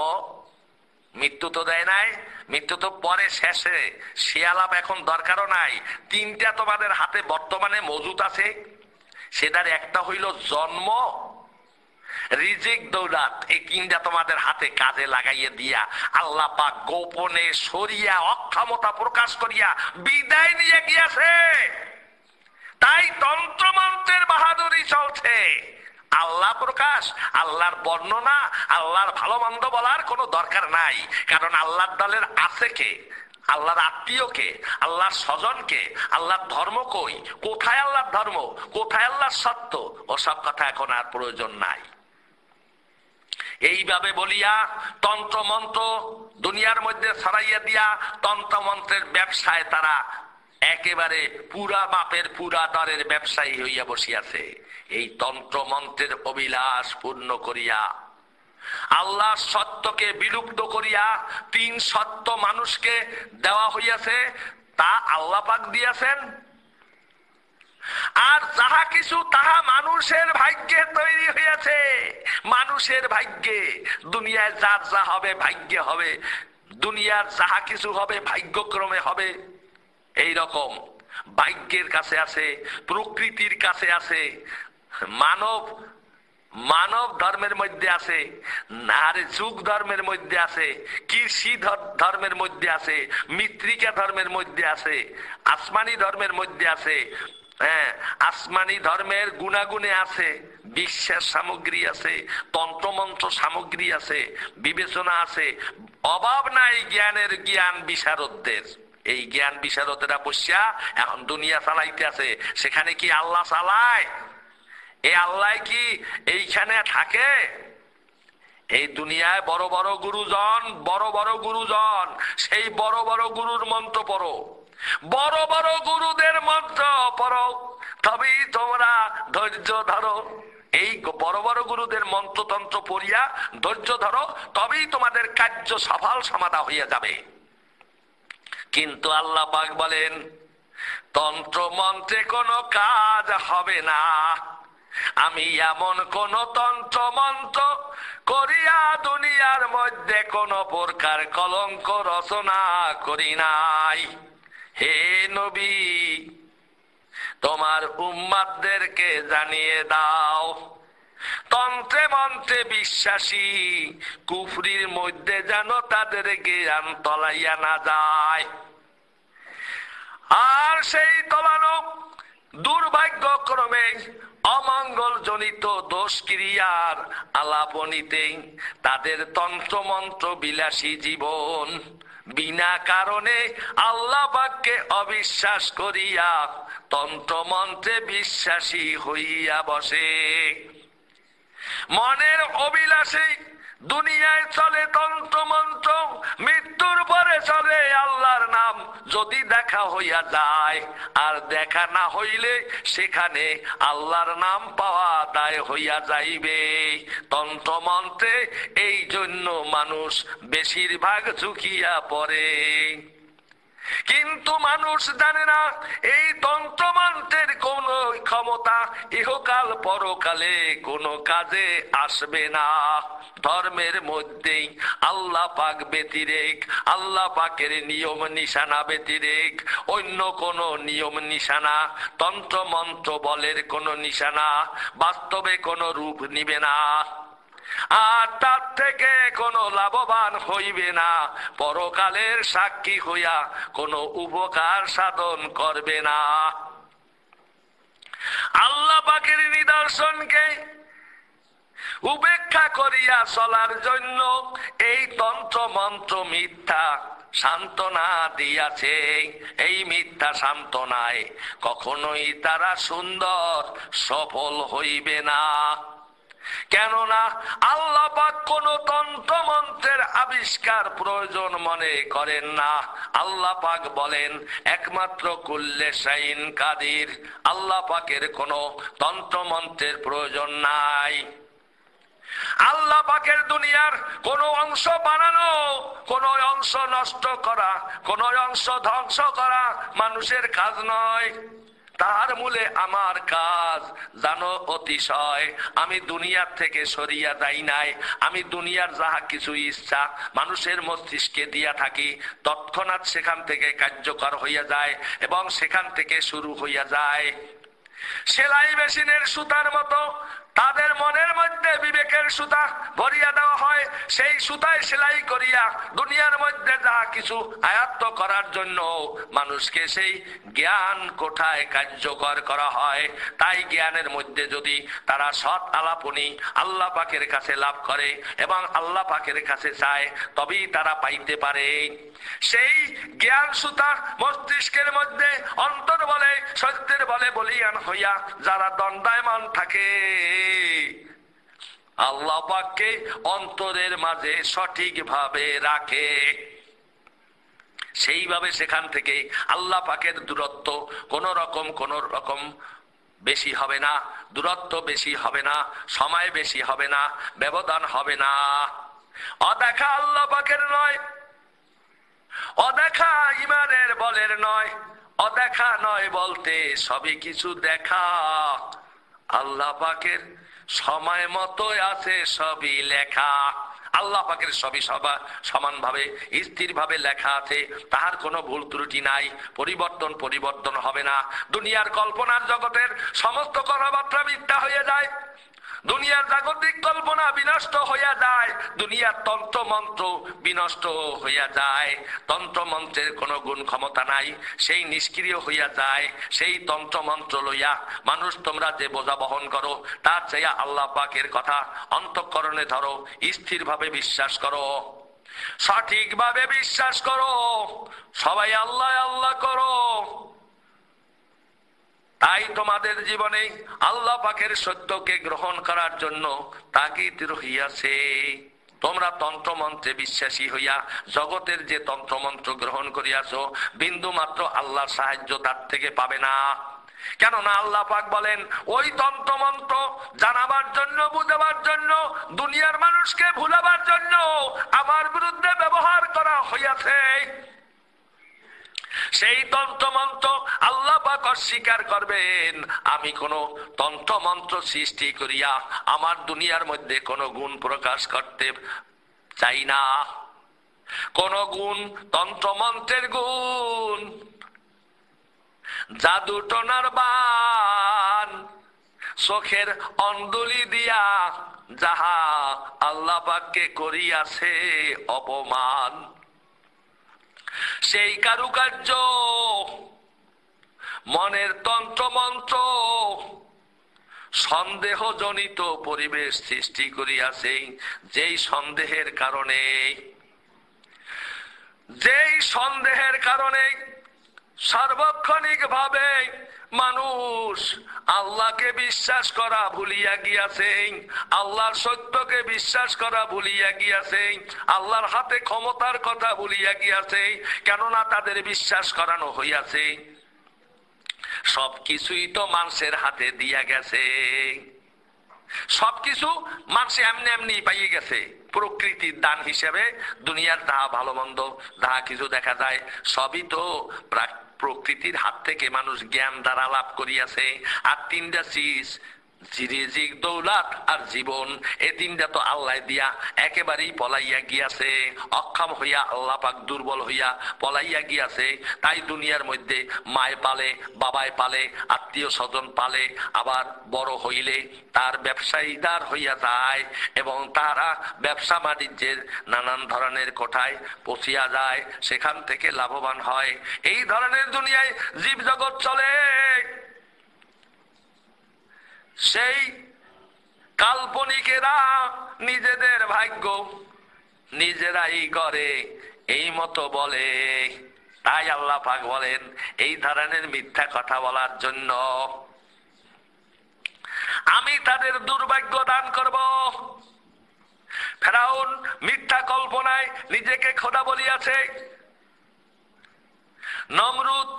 মৃত্যু তো দেয় নাই, মৃত্যু তো পরে শেষে, সে আলাপ এখন দরকারও নাই। তিনটা তোমাদের হাতে বর্তমানে মজুদ আছে, সেটার একটা হইল জন্ম, রিজিক দৌলত। এই তিনটা তোমাদের হাতে কাজে লাগাইয়া দিয়া আল্লাহ পাক গোপনে সরিয়া অক্ষমতা প্রকাশ করিয়া বিদায় নিয়ে গিয়াছে। তাই তন্ত্রমন্ত্রের বাহাদুরি চলছে। আল্লাহ প্রকাশ, আল্লাহর বর্ণনা, আল্লাহর ভালো মন্দ বলার কোনো দরকার নাই। কারণ আল্লাহর দলের আছে কে, আল্লাহর আত্মীয় কে, আল্লাহর স্বজন কে, আল্লাহর ধর্ম কই, কোথায় আল্লাহর ধর্ম, কোথায় আল্লাহর সত্য, ওসব কথা এখন আর প্রয়োজন নাই। এইভাবে বলিয়া তন্ত্রমন্ত্র দুনিয়ার মধ্যে ছড়াইয়া দিয়া তন্ত্রমন্ত্রের ব্যবসায় তারা একেবারে পুরা মাপের পুরা দরের ব্যবসায়ী হইয়া বসিয়াছে। এই তন্ত্রমন্ত্রের অভিলাষ পূর্ণ করিয়া আল্লাহ সত্যকে বিলুপ্ত করিয়া তিন সত্য মানুষকে দেওয়া হইয়াছে, তা আল্লাহ পাক দিয়েছেন। আর যাহা কিছু তাহা মানুষের ভাগ্যে তৈরি হইয়াছে, মানুষের ভাগ্যে। দুনিয়ায় যার যা হবে ভাগ্যে হবে, দুনিয়ার যাহা কিছু হবে ভাগ্যক্রমে হবে। এই রকম ভাগ্যের কাছে আছে, প্রকৃতির কাছে আছে, মানব মানব ধর্মের মধ্যে আছে, আর যুগ ধর্মের মধ্যে আছে, কৃষি ধর্মের মধ্যে আছে, মৃত্তিকা ধর্মের মধ্যে আছে, আসমানি ধর্মের মধ্যে আছে। হ্যাঁ, আসমানি ধর্মের গুণাগুণে আছে, বিশ্বাস সামগ্রী আছে, তন্ত্রমন্ত্র সামগ্রী আছে, বিবেচনা আছে। অভাব নাই জ্ঞানের, জ্ঞান বিশারদদের। এই জ্ঞান বিশারদেরা বসিয়া এখন দুনিয়া চালাইতে আছে। সেখানে কি আল্লাহ চালায়? এই আল্লাহ কি এইখানে থাকে? এই দুনিয়ায় বড় বড় গুরুজন, বড় বড় গুরুজন, সেই বড় বড় গুরুর মন্ত্র পড়ো, বড় বড় গুরুদের মন্ত্র পড়ো, তবেই তোমরা ধৈর্য ধরো। এই বড় বড় গুরুদের মন্ত্রতন্ত্র পড়িয়া ধৈর্য ধরো, তবেই তোমাদের কার্য সফল সমাধা হইয়া যাবে। কিন্তু আল্লাহ পাক বলেন, তন্ত্র মন্ত্রে কোনো কাজ হবে না। আমি এমন কোন তন্ত্র মন্ত্র করিয়া দুনিয়ার মধ্যে কোন প্রকার কলঙ্ক রচনা করি নাই। হে নবী, তোমার উম্মাতদেরকে জানিয়ে দাও, তন্ত্রে মন্ত্রে বিশ্বাসী কুফরির মধ্যে যেন তাদের জ্ঞান তলাইয়া না যায়। আর সেই তলানো দুর্ভাগ্যক্রমে অমঙ্গল জনিত দোষ ক্রিয়ার আলাপনীতে তাদের তন্ত্রমন্ত্র বিলাসী জীবন বিনা কারণে আল্লাহ পাককে অবিশ্বাস করিয়া তন্ত্রমন্ত্রে বিশ্বাসী হইয়া বসে। মনের অভিলাষে দুনিয়ায় চলে তন্ত্রমন্ত্র, মৃত্যুর পরে চলে আল্লাহর নাম। যদি দেখা হইয়া যায় আর দেখা না হইলে সেখানে আল্লাহর নাম পাওয়া দায় হইয়া যাইবে। তন্ত্রমন্ত্রে এই জন্য মানুষ বেশিরভাগ ঝুঁকিয়া পড়ে। কিন্তু মানুষ জানে না এই তন্ত্রমন্ত্রের কোন ক্ষমতা ইহকাল পরকালে কোনো কাজে আসবে না। ধর্মের মধ্যেই আল্লাহ পাক ব্যতিরেক, আল্লাহ পাকের নিয়ম নিশানা ব্যতিরেক অন্য কোন নিয়ম নিশানা, তন্ত্রমন্ত্র বলের কোন নিশানা বাস্তবে কোন রূপ নিবে না। আর তার থেকে কোনো লাভবান হইবে না, পরকালের সাক্ষী হইয়া কোনো উপকার সাধন করবে না। আল্লাহ পাকের নিদর্শনকে উপেক্ষা করিয়া চলার জন্য এই তন্ত্র মন্ত্র মিথ্যা সান্ত্বনা দিয়াছে। এই মিথ্যা সান্ত্বনায় কখনোই তারা সুন্দর সফল হইবে না। কেননা আল্লাহ পাক কোন তন্ত্র মন্ত্রের আবিষ্কার প্রয়োজন মনে করেন না। আল্লাহ পাক বলেন একমাত্র কুল্লে শাইইন কাদির। আল্লাহ পাকের কোন তন্ত্র মন্ত্রের প্রয়োজন নাই। আল্লাহ পাকের দুনিয়ার কোন অংশ বানানো, কোন অংশ নষ্ট করা, কোন অংশ ধ্বংস করা মানুষের কাজ নয়। তার মূলে আমার কাজ জানো অতিশয়। আমি দুনিয়ার থেকে সরিয়া যাই নাই। আমি দুনিয়ার যাহা কিছু ইচ্ছা মানুষের মস্তিষ্কে দিয়া থাকি, তৎক্ষণাৎ সেখান থেকে কার্যকর হইয়া যায় এবং সেখান থেকে শুরু হইয়া যায়। সেলাই মেশিনের সুতার মতো তাদের মনের মধ্যে বিবেকের সুতা ভরিয়া দেওয়া হয়। সেই সুতায় সেলাই করিয়া দুনিয়ার মধ্যে যা কিছু আয়ত্ত করার জন্য মানুষকে সেই জ্ঞান কোঠায় কার্যকর করা হয়। তাই জ্ঞানের মধ্যে যদি তারা সৎ আলাপনি আল্লাহ পাকের কাছে লাভ করে এবং আল্লাহ পাকের কাছে চায়, তবেই তারা পাইতে পারে। সেই জ্ঞান সুতা মস্তিষ্কের মধ্যে অন্তর বলে সত্যের বলে বলিয়ান হইয়া যারা দণ্ডায়মান থাকে, আল্লাহ পাককে অন্তরের মাঝে সঠিকভাবে রাখে। সেইভাবে সেখান থেকে আল্লাহ পাকের দূরত্ব কোন রকম বেশি হবে না, দূরত্ব বেশি হবে না, সময় বেশি হবে না, ব্যবধান হবে না। অদেখা আল্লাহ পাকের নয়, অদেখা ইমানের বলের নয়, অদেখা নয় বলতে সবই কিছু দেখা। আল্লাহ পাকের সময় মতো আছে সবই লেখা। আল্লাহ পাকের সবই সমানভাবে স্থিরভাবে লেখা আছে, তাহার কোনো ভুল ত্রুটি নাই, পরিবর্তন হবে না। দুনিয়ার কল্পনার জগতের সমস্ত কথাবার্তা মিথ্যা হয়ে যায়, দুনিয়ার জাগতিক কল্পনা বিনষ্ট হইয়া যায়, দুনিয়ার তন্ত্রমন্ত্র বিনষ্ট হইয়া যায়। তন্ত্রমন্ত্রের কোনো গুণ ক্ষমতা নাই, সেই নিষ্ক্রিয় হইয়া যায়। সেই তন্ত্রমন্ত্র লইয়া মানুষ তোমরা যে বোঝা বহন করো, তার চেয়ে আল্লাহ পাকের কথা অন্তঃকরণে ধরো, স্থিরভাবে বিশ্বাস করো, সঠিকভাবে বিশ্বাস করো, সবাই আল্লাহ আল্লাহ করো। তাই তোমাদের জীবনে আল্লাহ পাকের সত্যকে গ্রহণ করার জন্য তাগিদ রহিয়াছে। তোমরা তন্ত্রমন্ত্রে বিশ্বাসী হইয়া জগতের যে তন্ত্রমন্ত্র গ্রহণ করিয়াছ, বিন্দু মাত্র আল্লাহর সাহায্য তার থেকে পাবে না। কেননা আল্লাহ পাক বলেন, ওই তন্ত্রমন্ত্র জানাবার জন্য, বুঝাবার জন্য, দুনিয়ার মানুষকে ভুলাবার জন্য আমার বিরুদ্ধে ব্যবহার করা হইয়াছে। সেই তন্ত্রমন্ত্র আল্লাহ পাক অস্বীকার করবেন। আমি কোন তন্ত্রমন্ত্র সৃষ্টি করিয়া আমার দুনিয়ার মধ্যে কোন গুণ প্রকাশ করতে চাই না। কোন গুণ, তন্ত্রমন্ত্রের গুণ, জাদু টোনার বান, চোখের অন্ধলি দিয়া যাহা আল্লাহ পাককে করিয়াছে অপমান, সেই কারুকার্য, মনের তন্ত্রমন্ত্র, সন্দেহজনিত পরিবেশ সৃষ্টি করিয়াছে। যেই সন্দেহের কারণে সার্বক্ষণিক ভাবে মানুষ আল্লাহকে বিশ্বাস করা ভুলিয়া গিয়াছে, আল্লাহর সত্যকে বিশ্বাস করা ভুলিয়া গিয়াছে, আল্লাহর হাতে ক্ষমতার কথা ভুলিয়া গিয়াছে। কেননা তাদের বিশ্বাস করানো হইয়াছে সবকিছুই তো মানুষের হাতে দিয়া গেছে, সবকিছু মানুষ এমনি এমনি পাইয়ে গেছে। প্রকৃতির দান হিসেবে দুনিয়ার যাহা ভালো মন্দ যাহা কিছু দেখা যায়, সবই তো প্রকৃতির হাত থেকে মানুষ জ্ঞান দ্বারা লাভ করিয়াছে। আর তিনটা চিজ, রিজিক, দৌলত আর জীবন, এই তিনটা তো আল্লাহ দিয়া একেবারেই পলাইয়া গিয়াছে। অক্ষম হইয়া আল্লাহ পাক দুর্বল হইয়া পলাইয়া গিয়াছে। তাই দুনিয়ার মধ্যে মায় পালে, বাবায় পালে, আত্মীয় স্বজন পালে, আবার বড় হইলে তার ব্যবসায়ীদার হইয়া যায় এবং তারা ব্যবসা বাণিজ্যের নানান ধরনের কোঠায় পৌঁছিয়া যায়, সেখান থেকে লাভবান হয়। এই ধরনের দুনিয়ায় জীব জগৎ চলে। সেই কাল্পনিকেরা নিজেদের ভাগ্য নিজেরাই করে এই মতো বলে। তাই আল্লাহ পাক বলেন, এই ধরনের মিথ্যা কথা বলার জন্য আমি তাদের দুর্ভাগ্য দান করব। ফেরাউন মিথ্যা কল্পনায় নিজেকে খোদা বলিয়াছে, নমরুদ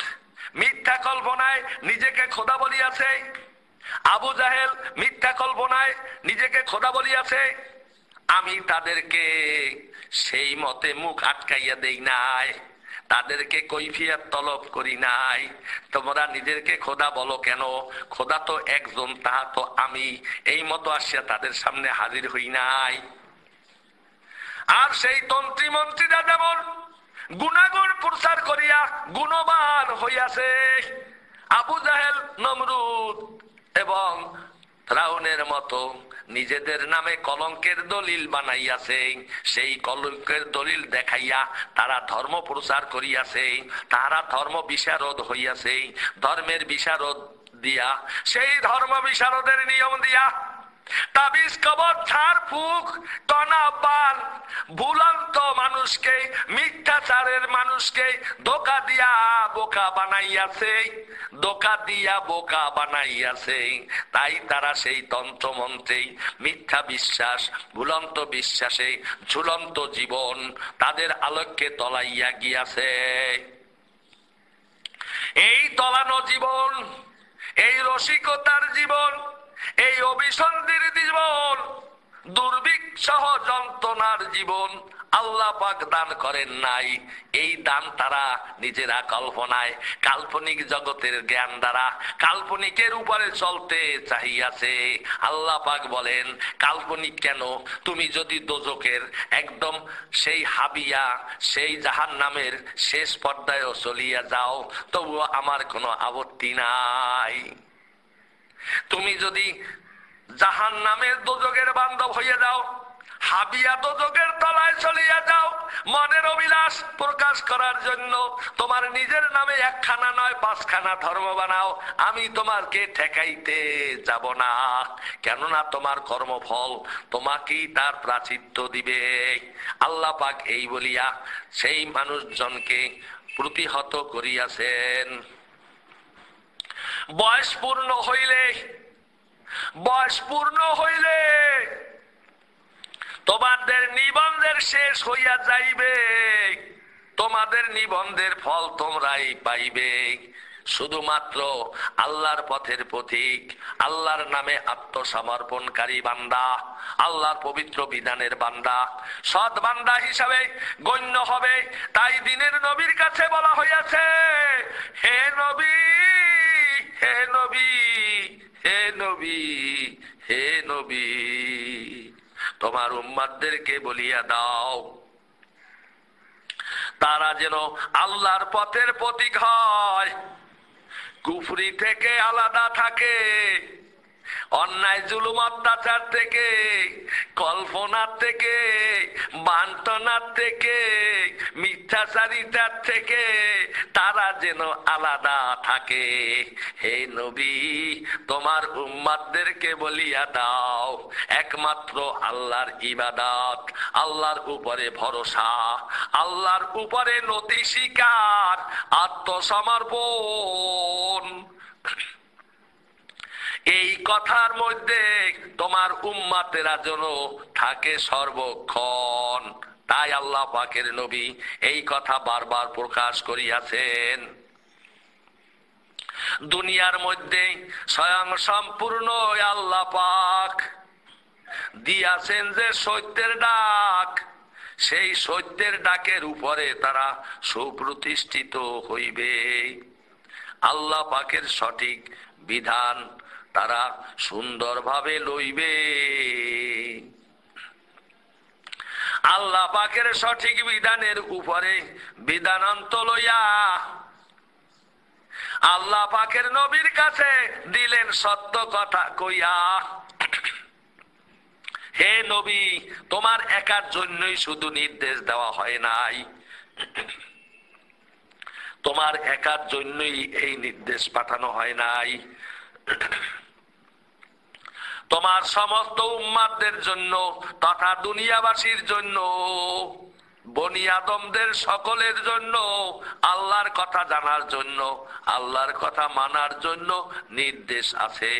মিথ্যা কল্পনায় নিজেকে খোদা বলিয়াছে, আবু জাহেল মিথ্যা কল্পনায় নিজেকে খোদা বলিয়াছে। আমি তাদেরকে সেই মতে মুখ আটকাইয়া দেই নাই, তাদেরকে কৈফিয়ত তলব করি নাই। তোমরা নিজেদেরকে খোদা বলো কেন? খোদা তো একজন, তাহা তো আমি। এই মতো আসিয়া তাদের সামনে হাজির হই নাই। আর সেই তন্ত্রী মন্ত্রীরা যেমন গুণাগুণ প্রচার করিয়া গুণবান হইয়াছে, আবু জাহেল, নমরুদ এবং ফিরআউনের মতো নিজেদের নামে কলঙ্কের দলিল বানাইয়াছে। সেই কলঙ্কের দলিল দেখাইয়া তারা ধর্ম প্রচার করিয়াছে, তারা ধর্ম বিশারদ হইয়াছে। ধর্মের বিশারদ দিয়া, সেই ধর্ম বিশারদের নিয়ম দিয়া তাবিজ, কবর, ঝাড় ফুঁক, টনা বান, ভুলন্ত মানুষকে, মিথ্যাচারের মানুষকে ধোঁকা দিয়া বোকা বানাইয়াছে, ধোঁকা দিয়া বোকা বানাইয়াছে। তাই তারা সেই তন্ত্রমন্ত্রে, মিথ্যা বিশ্বাস, ভুলন্ত বিশ্বাসে ঝুলন্ত জীবন তাদের আলোককে তলাইয়া গিয়াছে। এই তলানো জীবন, এই রসিকতার জীবন, এই অভিসন্ধির জীবন, দুর্ভিক্ষহ যন্ত্রণার জীবন আল্লাহ পাক দান করেন নাই। এই দান তারা নিজেরা কল্পনায়, কাল্পনিক জগতের জ্ঞান দ্বারা কাল্পনিকের উপরে চলতে চাহিয়াছে। আল্লাহ পাক বলেন, কাল্পনিক কেন? তুমি যদি দোজখের একদম সেই হাবিয়া, সেই জাহান্নামের শেষ পর্যায়েও চলিয়া যাও, তবুও আমার কোনো আপত্তি নাই। তুমি যদি জাহান্নামের দোজখের বান্ধব হইয়া যাও, হাবিয়া দোজখের তলায় চলিয়া যাও, মনের অভিলাষ প্রকাশ করার জন্য তোমার নিজের নামে একখানা নয় 5খানা ধর্ম বানাও, আমি তোমাকে ঠেকাইতে যাব না। কেননা তোমার কর্মফল তোমাকেই তার প্রাচিত্য দিবে। আল্লাহ পাক এই বলিয়া সেই মানুষজনকে প্রতিহত করিয়াছেন। বয়স পূর্ণ হইলে তোমাদের নিবন্ধের শেষ হইয়া যাইবে, তোমাদের নিবন্ধের ফল তোমরাই পাইবে। শুধুমাত্র আল্লাহর পথের পথিক, আল্লাহর নামে আত্মসমর্পণকারী বান্দা, আল্লাহর পবিত্র বিধানের বান্দা, সৎ বান্দা হিসাবে গণ্য হবে। তাই দিনের নবীর কাছে বলা হইয়াছে, হে নবী, হে নবী, হে নবী, হে নবী, তোমার উম্মতদেরকে বলিয়া দাও তারা যেন আল্লাহর পথের পথিক হয়, কুফরি থেকে আলাদা থাকে, অন্যায় জুলুম অত্যাচার থেকে, কল্পনার থেকে, বান্টনার থেকে, মিথ্যাচারিতার থেকে তারা যেন আলাদা থাকে। হে নবী, তোমার উম্মতদেরকে বলিয়া দাও একমাত্র আল্লাহর ইবাদত, আল্লাহর উপরে ভরসা, আল্লাহর উপরে নতি স্বীকার, আত্মসমর্পণ, এই কথার মধ্যে তোমার উম্মতেরা যেন থাকে সর্বক্ষণ। তাই আল্লাহ পাকের নবী এই কথা বারবার প্রকাশ করিয়াছেন। দুনিয়ার মধ্যে স্বয়ং সম্পূর্ণ আল্লাহ পাক দিয়াছেন যে সত্যের ডাক, সেই সত্যের ডাকের উপরে তারা সুপ্রতিষ্ঠিত হইবে। আল্লাহ পাকের সঠিক বিধান তারা সুন্দরভাবে লইবে। আল্লাহ পাকের সঠিক বিধানের উপরে বিধানান্ত লইয়া আল্লাহ পাকের নবীর কাছে দিলেন সত্য কথা কইয়া, হে নবী, তোমার একার জন্যই শুধু নির্দেশ দেওয়া হয় নাই, তোমার একার জন্যই এই নির্দেশ পাঠানো হয় নাই, তোমার সমস্ত উম্মাতদের জন্য তথা দুনিয়াবাসীর জন্য, বনি আদমদের সকলের জন্য আল্লাহর কথা জানার জন্য, আল্লাহর কথা মানার জন্য নির্দেশ আছে।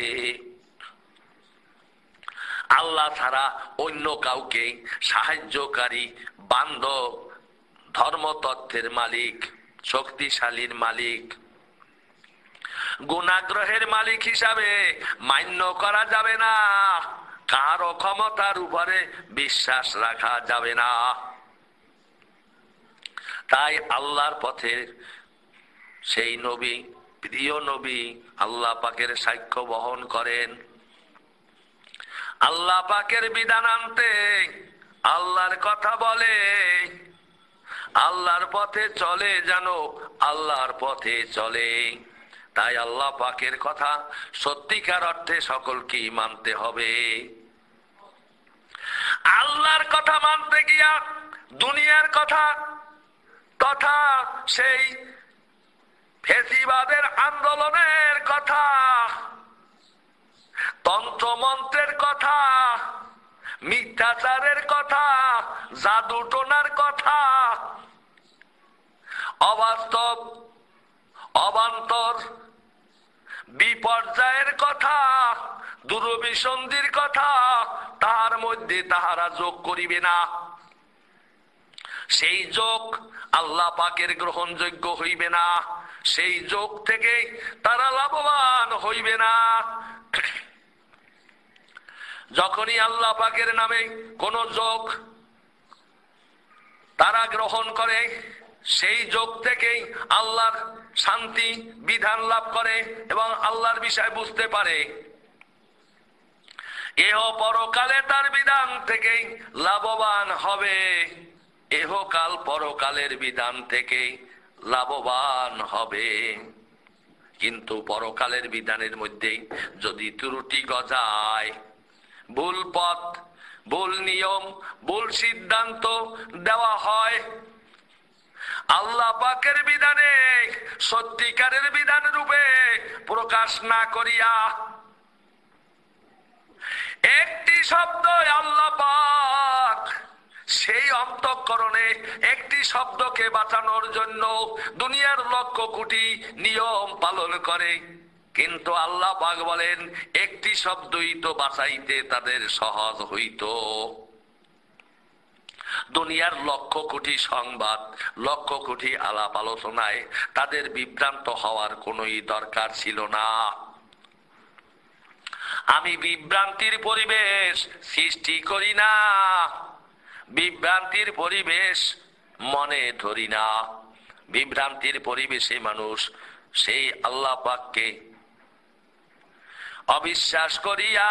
আল্লাহ ছাড়া অন্য কাউকে সাহায্যকারী, বান্ধব, ধর্মতত্ত্বের মালিক, শক্তিশালীর মালিক, গুণাগ্রহের মালিক হিসাবে মান্য করা যাবে না। কারো ক্ষমতার উপরে বিশ্বাস রাখা যাবে না। তাই আল্লাহর পথে সেই নবী, প্রিয় নবী, আল্লাহ পাকের সাক্ষ্য বহন করেন। আল্লাহ পাকের বিধান আনতে, আল্লাহর কথা বলে, আল্লাহর পথে চলে, জানো আল্লাহর পথে চলে। তাই আল্লাহ পাকের কথা সত্যিকার অর্থে সকলকেই মানতে হবে। আল্লাহর কথা মানতে গিয়া দুনিয়ার কথা তথা সেই ফেসিবাদের আন্দোলনের কথা, তন্ত্রমন্ত্রের কথা, মিথ্যাচারের কথা, জাদুটোনার কথা, অবাস্তব অবান্তর বিপর্যয়ের কথা, দুরভিসন্ধির কথা তাহার মধ্যে তাহারা যোগ করিবে না। সেই যোগ আল্লাহ পাকের গ্রহণযোগ্য হইবে না, সেই যোগ থেকে তারা লাভবান হইবে না। যখনই আল্লাহ পাকের নামে কোন যোগ তারা গ্রহণ করে, সেই যোগ থেকেই আল্লাহর শান্তি বিধান লাভ করে এবং আল্লাহর বিষয় বুঝতে পারে। এহ পরকালে তার বিধান থেকেই লাভবান হবে, এহকাল পরকালের বিধান থেকে লাভবান হবে। কিন্তু পরকালের বিধানের মধ্যে যদি ত্রুটি গজায়, ভুল পথ, ভুল নিয়ম, ভুল সিদ্ধান্ত দেওয়া হয়, আল্লাহ পাকের বিধানে সত্যিকারের বিধান রূপে প্রকাশ না করিয়া একটি শব্দ আল্লাহ পাক সেই অন্তঃকরণে একটি শব্দকে বাঁচানোর জন্য দুনিয়ার লক্ষ কোটি নিয়ম পালন করে, কিন্তু আল্লাহ পাক বলেন একটি শব্দই তো বাঁচাইতে তাদের সহজ হইত। দুনিয়ার লক্ষ কোটি সংবাদ, লক্ষ কোটি আলাপ আলোচনায় তাদের বিভ্রান্ত হওয়ার কোনোই দরকার ছিল না। আমি বিভ্রান্তির পরিবেশ সৃষ্টি করি না, বিভ্রান্তির পরিবেশ মনে ধরি না। বিভ্রান্তির পরিবেশে মানুষ সেই আল্লাহ পাককে অবিশ্বাস করিয়া,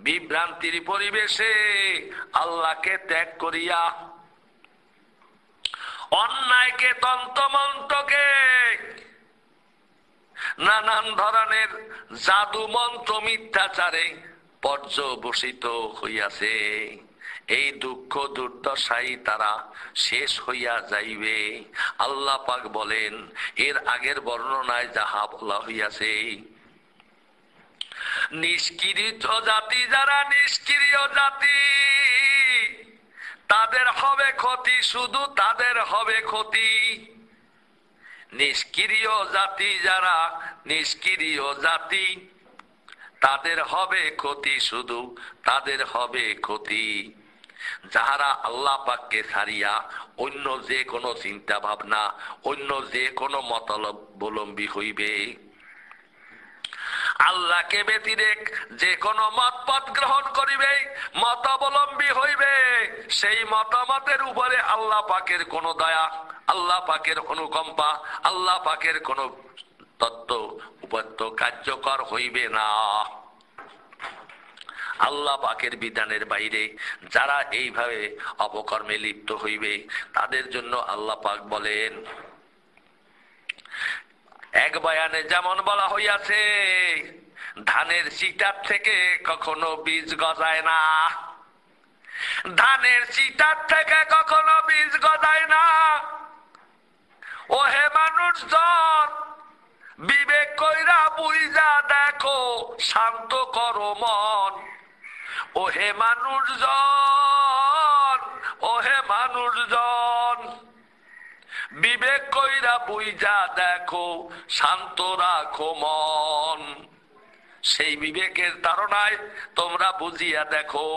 বিভ্রান্তির পরিবেশে আল্লাহকে ত্যাগ করিয়া, অন্যায়কে তন্ত্রমন্ত্রকে নানান ধরনের জাদু মন্ত্র মিথ্যাচারে পর্যবসিত হইয়াছে। এই দুঃখ দুর্দশাই তারা শেষ হইয়া যাইবে। আল্লাহ পাক বলেন এর আগের বর্ণনায় যাহা বলা হইয়াছে, নিষ্ক্রিয় জাতি, যারা নিষ্ক্রিয় জাতি তাদের হবে ক্ষতি, শুধু তাদের হবে ক্ষতি। নিষ্ক্রিয় জাতি, যারা নিষ্ক্রিয় জাতি তাদের হবে ক্ষতি, শুধু তাদের হবে ক্ষতি। যাহারা আল্লাহ পাককে ছাড়িয়া অন্য যে কোনো চিন্তা ভাবনা, অন্য যে কোনো মতাবলম্বী হইবে, আল্লাহকে ব্যতিরেক যে কোনো মতপথ গ্রহণ করিবে, মতাবলম্বী হইবে, সেই মতামতের উপরে আল্লাহ পাকের কোন দয়া, আল্লাহ পাকের অনুকম্পা, আল্লাহ পাকের কোন তত্ত্ব উপাত্ত কার্যকর হইবে না। আল্লাহ পাকের বিধানের বাইরে যারা এইভাবে অপকর্মে লিপ্ত হইবে তাদের জন্য আল্লাহ পাক বলেন, এক বয়ানে যেমন বলা হইয়াছে, ধানের চিটার থেকে কখনো বীজ গজায় না, ধানের চিটার থেকে কখনো বীজ গজায় না। ওহে মানুষজন, বিবেক কইরা বুঝা দেখো, শান্ত করো মন। ওহে মানুষজন, ওহে মানুষজন, বিবেক কইরা বুঝা দেখো, শান্ত রাখো মন। সেই বিবেকের তাড়নায় তোমরা বুঝিয়া দেখো।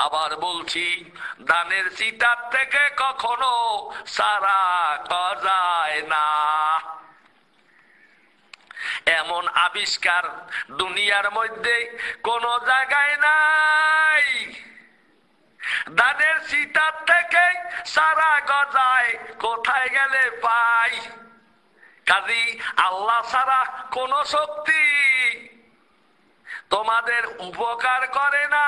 আবার বলছি, ধানের চিটার থেকে কখনো চারা গজায় না। এমন আবিষ্কার দুনিয়ার মধ্যে কোন জায়গায় নাই। ধানের চিটার থেকে চারা গজায়, কোথায় গেলে পাই? কাজী আল্লাহ ছাড়া কোন শক্তি তোমাদের উপকার করে না,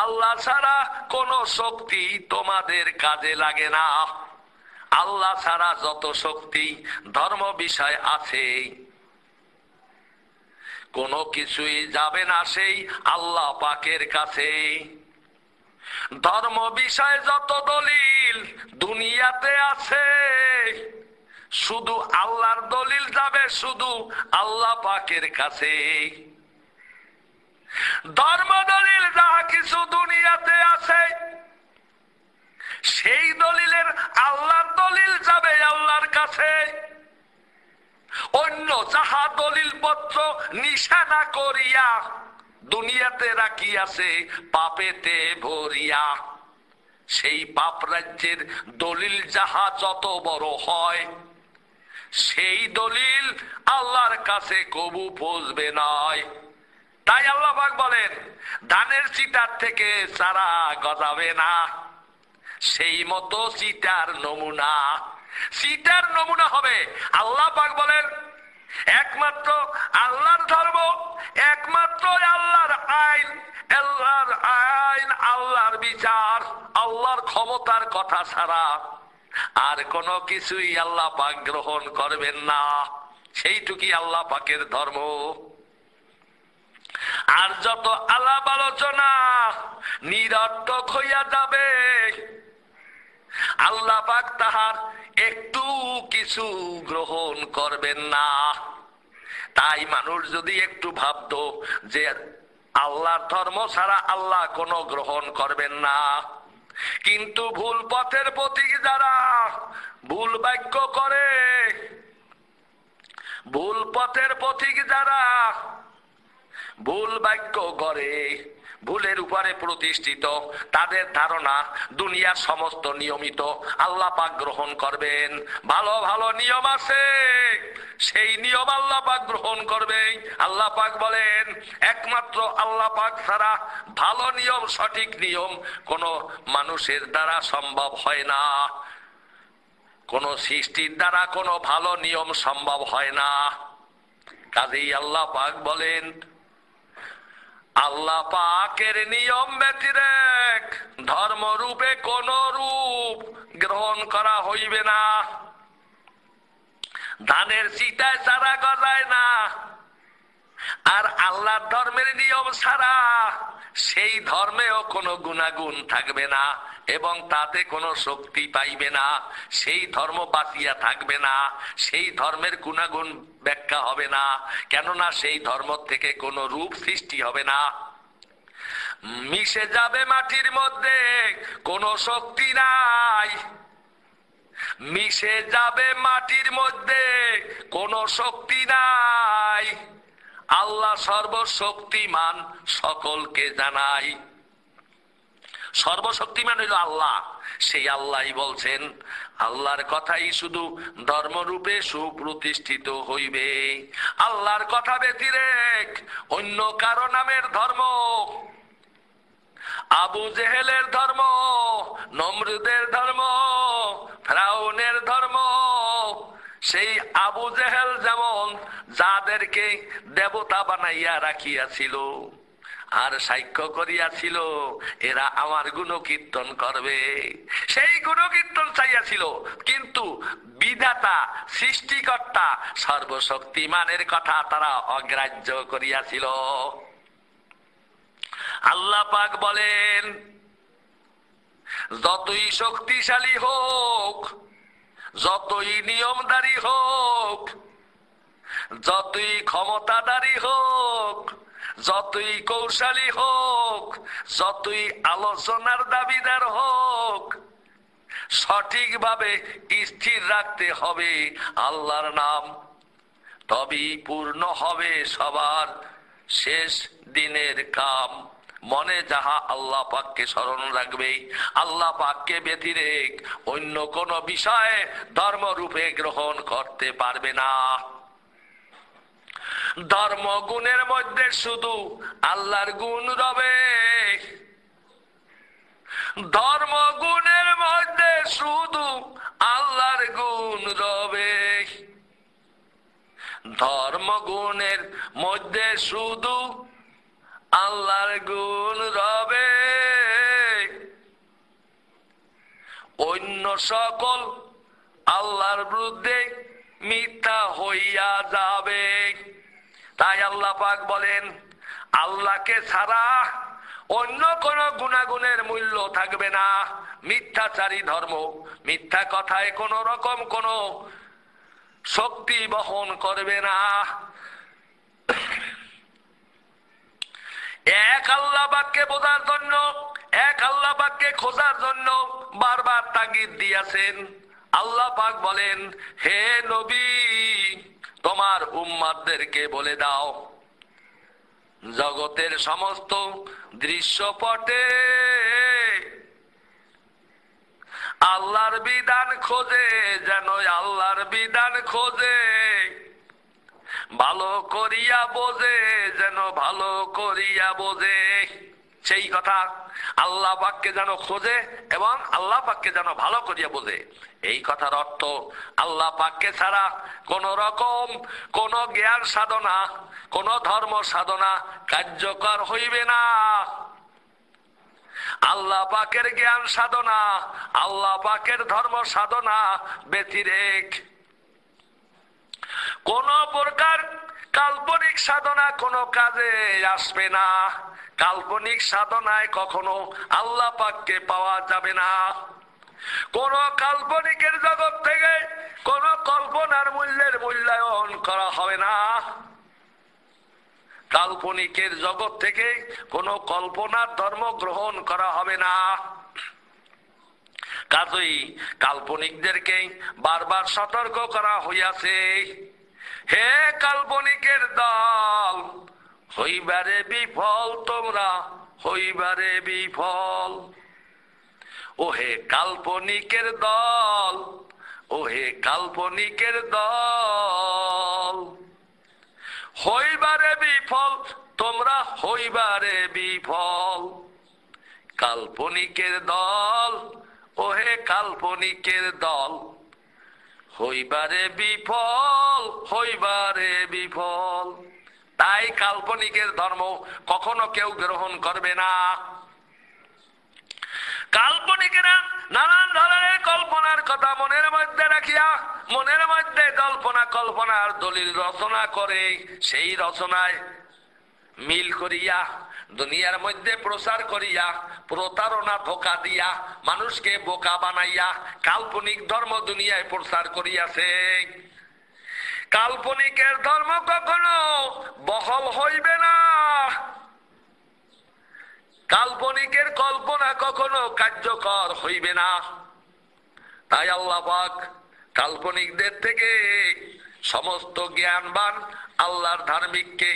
আল্লাহ ছাড়া কোন শক্তি তোমাদের কাজে লাগে না। আল্লাহ ছাড়া যত শক্তি ধর্ম বিষয় আছে, কোনো কিছুই যাবে না সেই আল্লাহ পাকের কাছে। ধর্ম বিষয় যত দলিল দুনিয়াতে আছে, শুধু আল্লাহর দলিল যাবে শুধু আল্লাহ পাকের কাছে। ধর্ম দলিল যাহা কিছু দুনিয়াতে আছে, সেই দলিলের আল্লাহর দলিল যাবে আল্লাহর কাছে। অন্য যাহা দলিল পত্র নিশানা করিয়া দুনিয়াতে রাখিয়াছে পাপেতে ভরিয়া, সেই পাপ রাজ্যের দলিল যাহা যত বড় হয়, সেই দলিল আল্লাহর কাছে কবু পৌঁছবে নয়। তাই আল্লাহ পাক বলেন, ধানের চিটার থেকে চারা গজাবে না। সেই মতো চিটার নমুনা হবে। আল্লাহ পাক বলেন, একমাত্র আল্লাহর ধর্ম, একমাত্র আল্লাহর আইন, আল্লাহর বিচার, আল্লাহর ক্ষমতার কথা ছাড়া আর কোনো কিছুই আল্লাহ পাক গ্রহণ করবেন না। সেইটুকুই আল্লাহ পাকের ধর্ম। আর যত আলাপ আলোচনা নিরর্থক হইয়া যাবে, আল্লাহ পাক তাহার একটু কিছু গ্রহণ করবেন না। তাই মানুষ যদি একটু ভাবতো যে আল্লাহর ধর্ম ছাড়া আল্লাহ কোনো গ্রহণ করবেন না, কিন্তু ভুল পথের পথিক যারা ভুল বাক্য করে, ভুল পথের পথিক যারা ভুল বাক্য করে, ভুলের উপরে প্রতিষ্ঠিত, তাদের ধারণা দুনিয়ার সমস্ত নিয়মিত আল্লাহ পাক গ্রহণ করবেন। ভালো ভালো নিয়ম আছে, সেই নিয়ম আল্লাহ পাক গ্রহণ করবে। আল্লাহ পাক বলেন, একমাত্র আল্লাহ পাক ছাড়া ভালো নিয়ম, সঠিক নিয়ম কোন মানুষের দ্বারা সম্ভব হয় না। কোন সৃষ্টির দ্বারা কোনো ভালো নিয়ম সম্ভব হয় না। কাজেই আল্লাহ পাক বলেন, আল্লাহ পাকের নিয়ম ব্যতিরেক ধর্মরূপে কোন রূপ গ্রহণ করা হইবে না। ধানের চিটায় চারা গজায় না। আর আল্লাহর ধর্মের নিয়ম ছাড়া সেই ধর্মেও কোনো গুণাগুণ থাকবে না এবং তাতে কোনো শক্তি পাইবে না। সেই ধর্ম বাঁচিয়া থাকবে না, সেই ধর্মের গুণাগুণ ব্যাখ্যা হবে না, কেননা সেই ধর্ম থেকে কোনো রূপ সৃষ্টি হবে না। মিশে যাবে মাটির মধ্যে, কোনো শক্তি নাই। মিশে যাবে মাটির মধ্যে, কোনো শক্তি নাই। আল্লাহ সর্বশক্তিমান, সকলকে জানাই। সর্বশক্তিমান হইল আল্লাহ। সেই আল্লাহই বলছেন, আল্লাহর কথাই শুধু ধর্মরূপে সুপ্রতিষ্ঠিত হইবে। আল্লাহর কথা ব্যতিরেক অন্য কারো নামের ধর্ম, আবু জেহেলের ধর্ম, নমরুদের ধর্ম, ফিরআউনের ধর্ম, সেই আবু জেহেল যেমন যাদেরকে দেবতা বানাইয়া রাখিয়াছিল আর সাক্ষ্য করিয়াছিল এরা আমার গুণকীর্তন করবে, সেই গুণকীর্তন চাইয়াছিল, কিন্তু বিধাতা সৃষ্টিকর্তা সর্বশক্তিমানের কথা তারা অগ্রাহ্য করিয়াছিল। আল্লাহ পাক বলেন, যতই শক্তিশালী হোক, যতই নিয়মদারি হোক, যতই ক্ষমতাদারি হোক, যতই কৌশলী হোক, যতই আলোচনার দাবিদার হোক, সঠিকভাবে স্থির রাখতে হবে আল্লাহর নাম, তবেই পূর্ণ হবে সবার শেষ দিনের কাম। মনে যাহা আল্লাহ পাককে স্মরণ রাখবে, আল্লাহ পাককে ব্যতিরেক অন্য কোন বিষয়ে ধর্মরূপে গ্রহণ করতে পারবে না। ধর্ম গুণের মধ্যে শুধু আল্লাহর গুণ রবে, ধর্ম গুণের মধ্যে শুধু আল্লাহর গুণ রবে, ধর্ম গুণের মধ্যে শুধু আল্লাহর গুণ রবে। অন্য সকল আল্লাহর বিরুদ্ধে মিথ্যা হইয়া যাবে। তাই আল্লাহ পাক বলেন, আল্লাহকে ছাড়া অন্য কোন গুণাগুণের মূল্য থাকবে না। মিথ্যাচারী ধর্ম, মিথ্যা কথায় কোন রকম কোন শক্তি বহন করবে না। এক আল্লাহ পাককে বোঝার জন্য, এক আল্লাহ পাককে খোঁজার জন্য বারবার তাগিদ দিয়েছেন। আল্লাহ পাক বলেন, হে নবী, তোমার উম্মতদেরকে বলে দাও, জগতের সমস্ত দৃশ্যপটে আল্লাহর বিধান খোঁজে, যেন আল্লাহর বিধান খোঁজে, ভালো করিয়া বোঝে, যেন ভালো করিয়া বোঝে। সেই কথা আল্লাহ পাককে যেন খোঁজে এবং আল্লাহ পাককে যেন ভালো করিয়া বোঝে। এই কথার অর্থ আল্লাহ পাককে ছাড়া কোন রকম কোন জ্ঞান সাধনা, কোন ধর্ম সাধনা কার্যকর হইবে না। আল্লাহ পাকের জ্ঞান সাধনা, আল্লাহ পাকের ধর্ম সাধনা ব্যতিরেক কোন প্রকার কাল্পনিক সাধনা কোনো কাজে আসবে না। কাল্পনিক সাধনায় কখনো আল্লাহ পাককে পাওয়া যাবে না। কোন কাল্পনিকের জগৎ থেকে কোন কল্পনার মূল্যের মূল্যায়ন করা হবে না। কাল্পনিকের জগৎ থেকে কোন কল্পনার ধর্ম গ্রহণ করা হবে না। কাজেই কাল্পনিকদেরকে বারবার সতর্ক করা হইয়াছে, হে কাল্পনিকের দল, হইবারে বিফল, তোমরা হইবারে বিফল। ও হে কাল্পনিকের দল, ও হে কাল্পনিকের দল, হইবারে বিফল, তোমরা হইবারে বিফল। কাল্পনিকের দল, ও হে কাল্পনিকের দল, হইবারে বিফল, হইবারে বিফল। তাই কাল্পনিকের ধর্ম কখনো কেউ গ্রহণ করবে না। কাল্পনিকেরা নানান ধরনের কল্পনার কথা মনের মধ্যে রাখিয়া মনের মধ্যে কল্পনার দলিল রচনা করে, সেই রচনায় মিল করিয়া দুনিয়ার মধ্যে প্রচার করিয়া প্রতারণা ধোঁকা দিয়া মানুষকে বোকা বানাইয়া কাল্পনিক ধর্ম দুনিয়ায় প্রচার করিয়াছে। কাল্পনিকের ধর্ম কখনো বহল হইবে না। কাল্পনিকের কল্পনা কখনো কার্যকর হইবে না। তাই আল্লাহ পাক কাল্পনিকদের থেকে সমস্ত জ্ঞানবান আল্লাহর ধার্মিককে,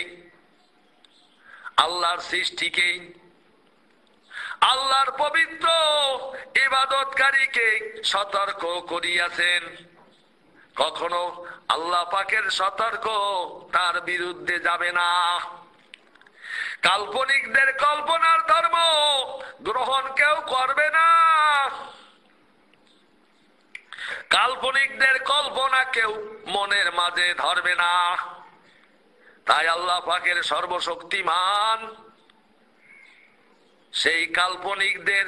আল্লাহর সৃষ্টিকে, আল্লাহর পবিত্র ইবাদতকারীকে সতর্ক করিয়াছেন। কখনো আল্লাহ পাকের সতর্ক তার বিরুদ্ধে যাবে না। কাল্পনিকদের কল্পনার ধর্ম গ্রহণ কেউ করবে না। কাল্পনিকদের কল্পনা কেউ মনের মাঝে ধরবে না। তাই আল্লাহ পাকের সর্বশক্তিমান সেই কাল্পনিকদের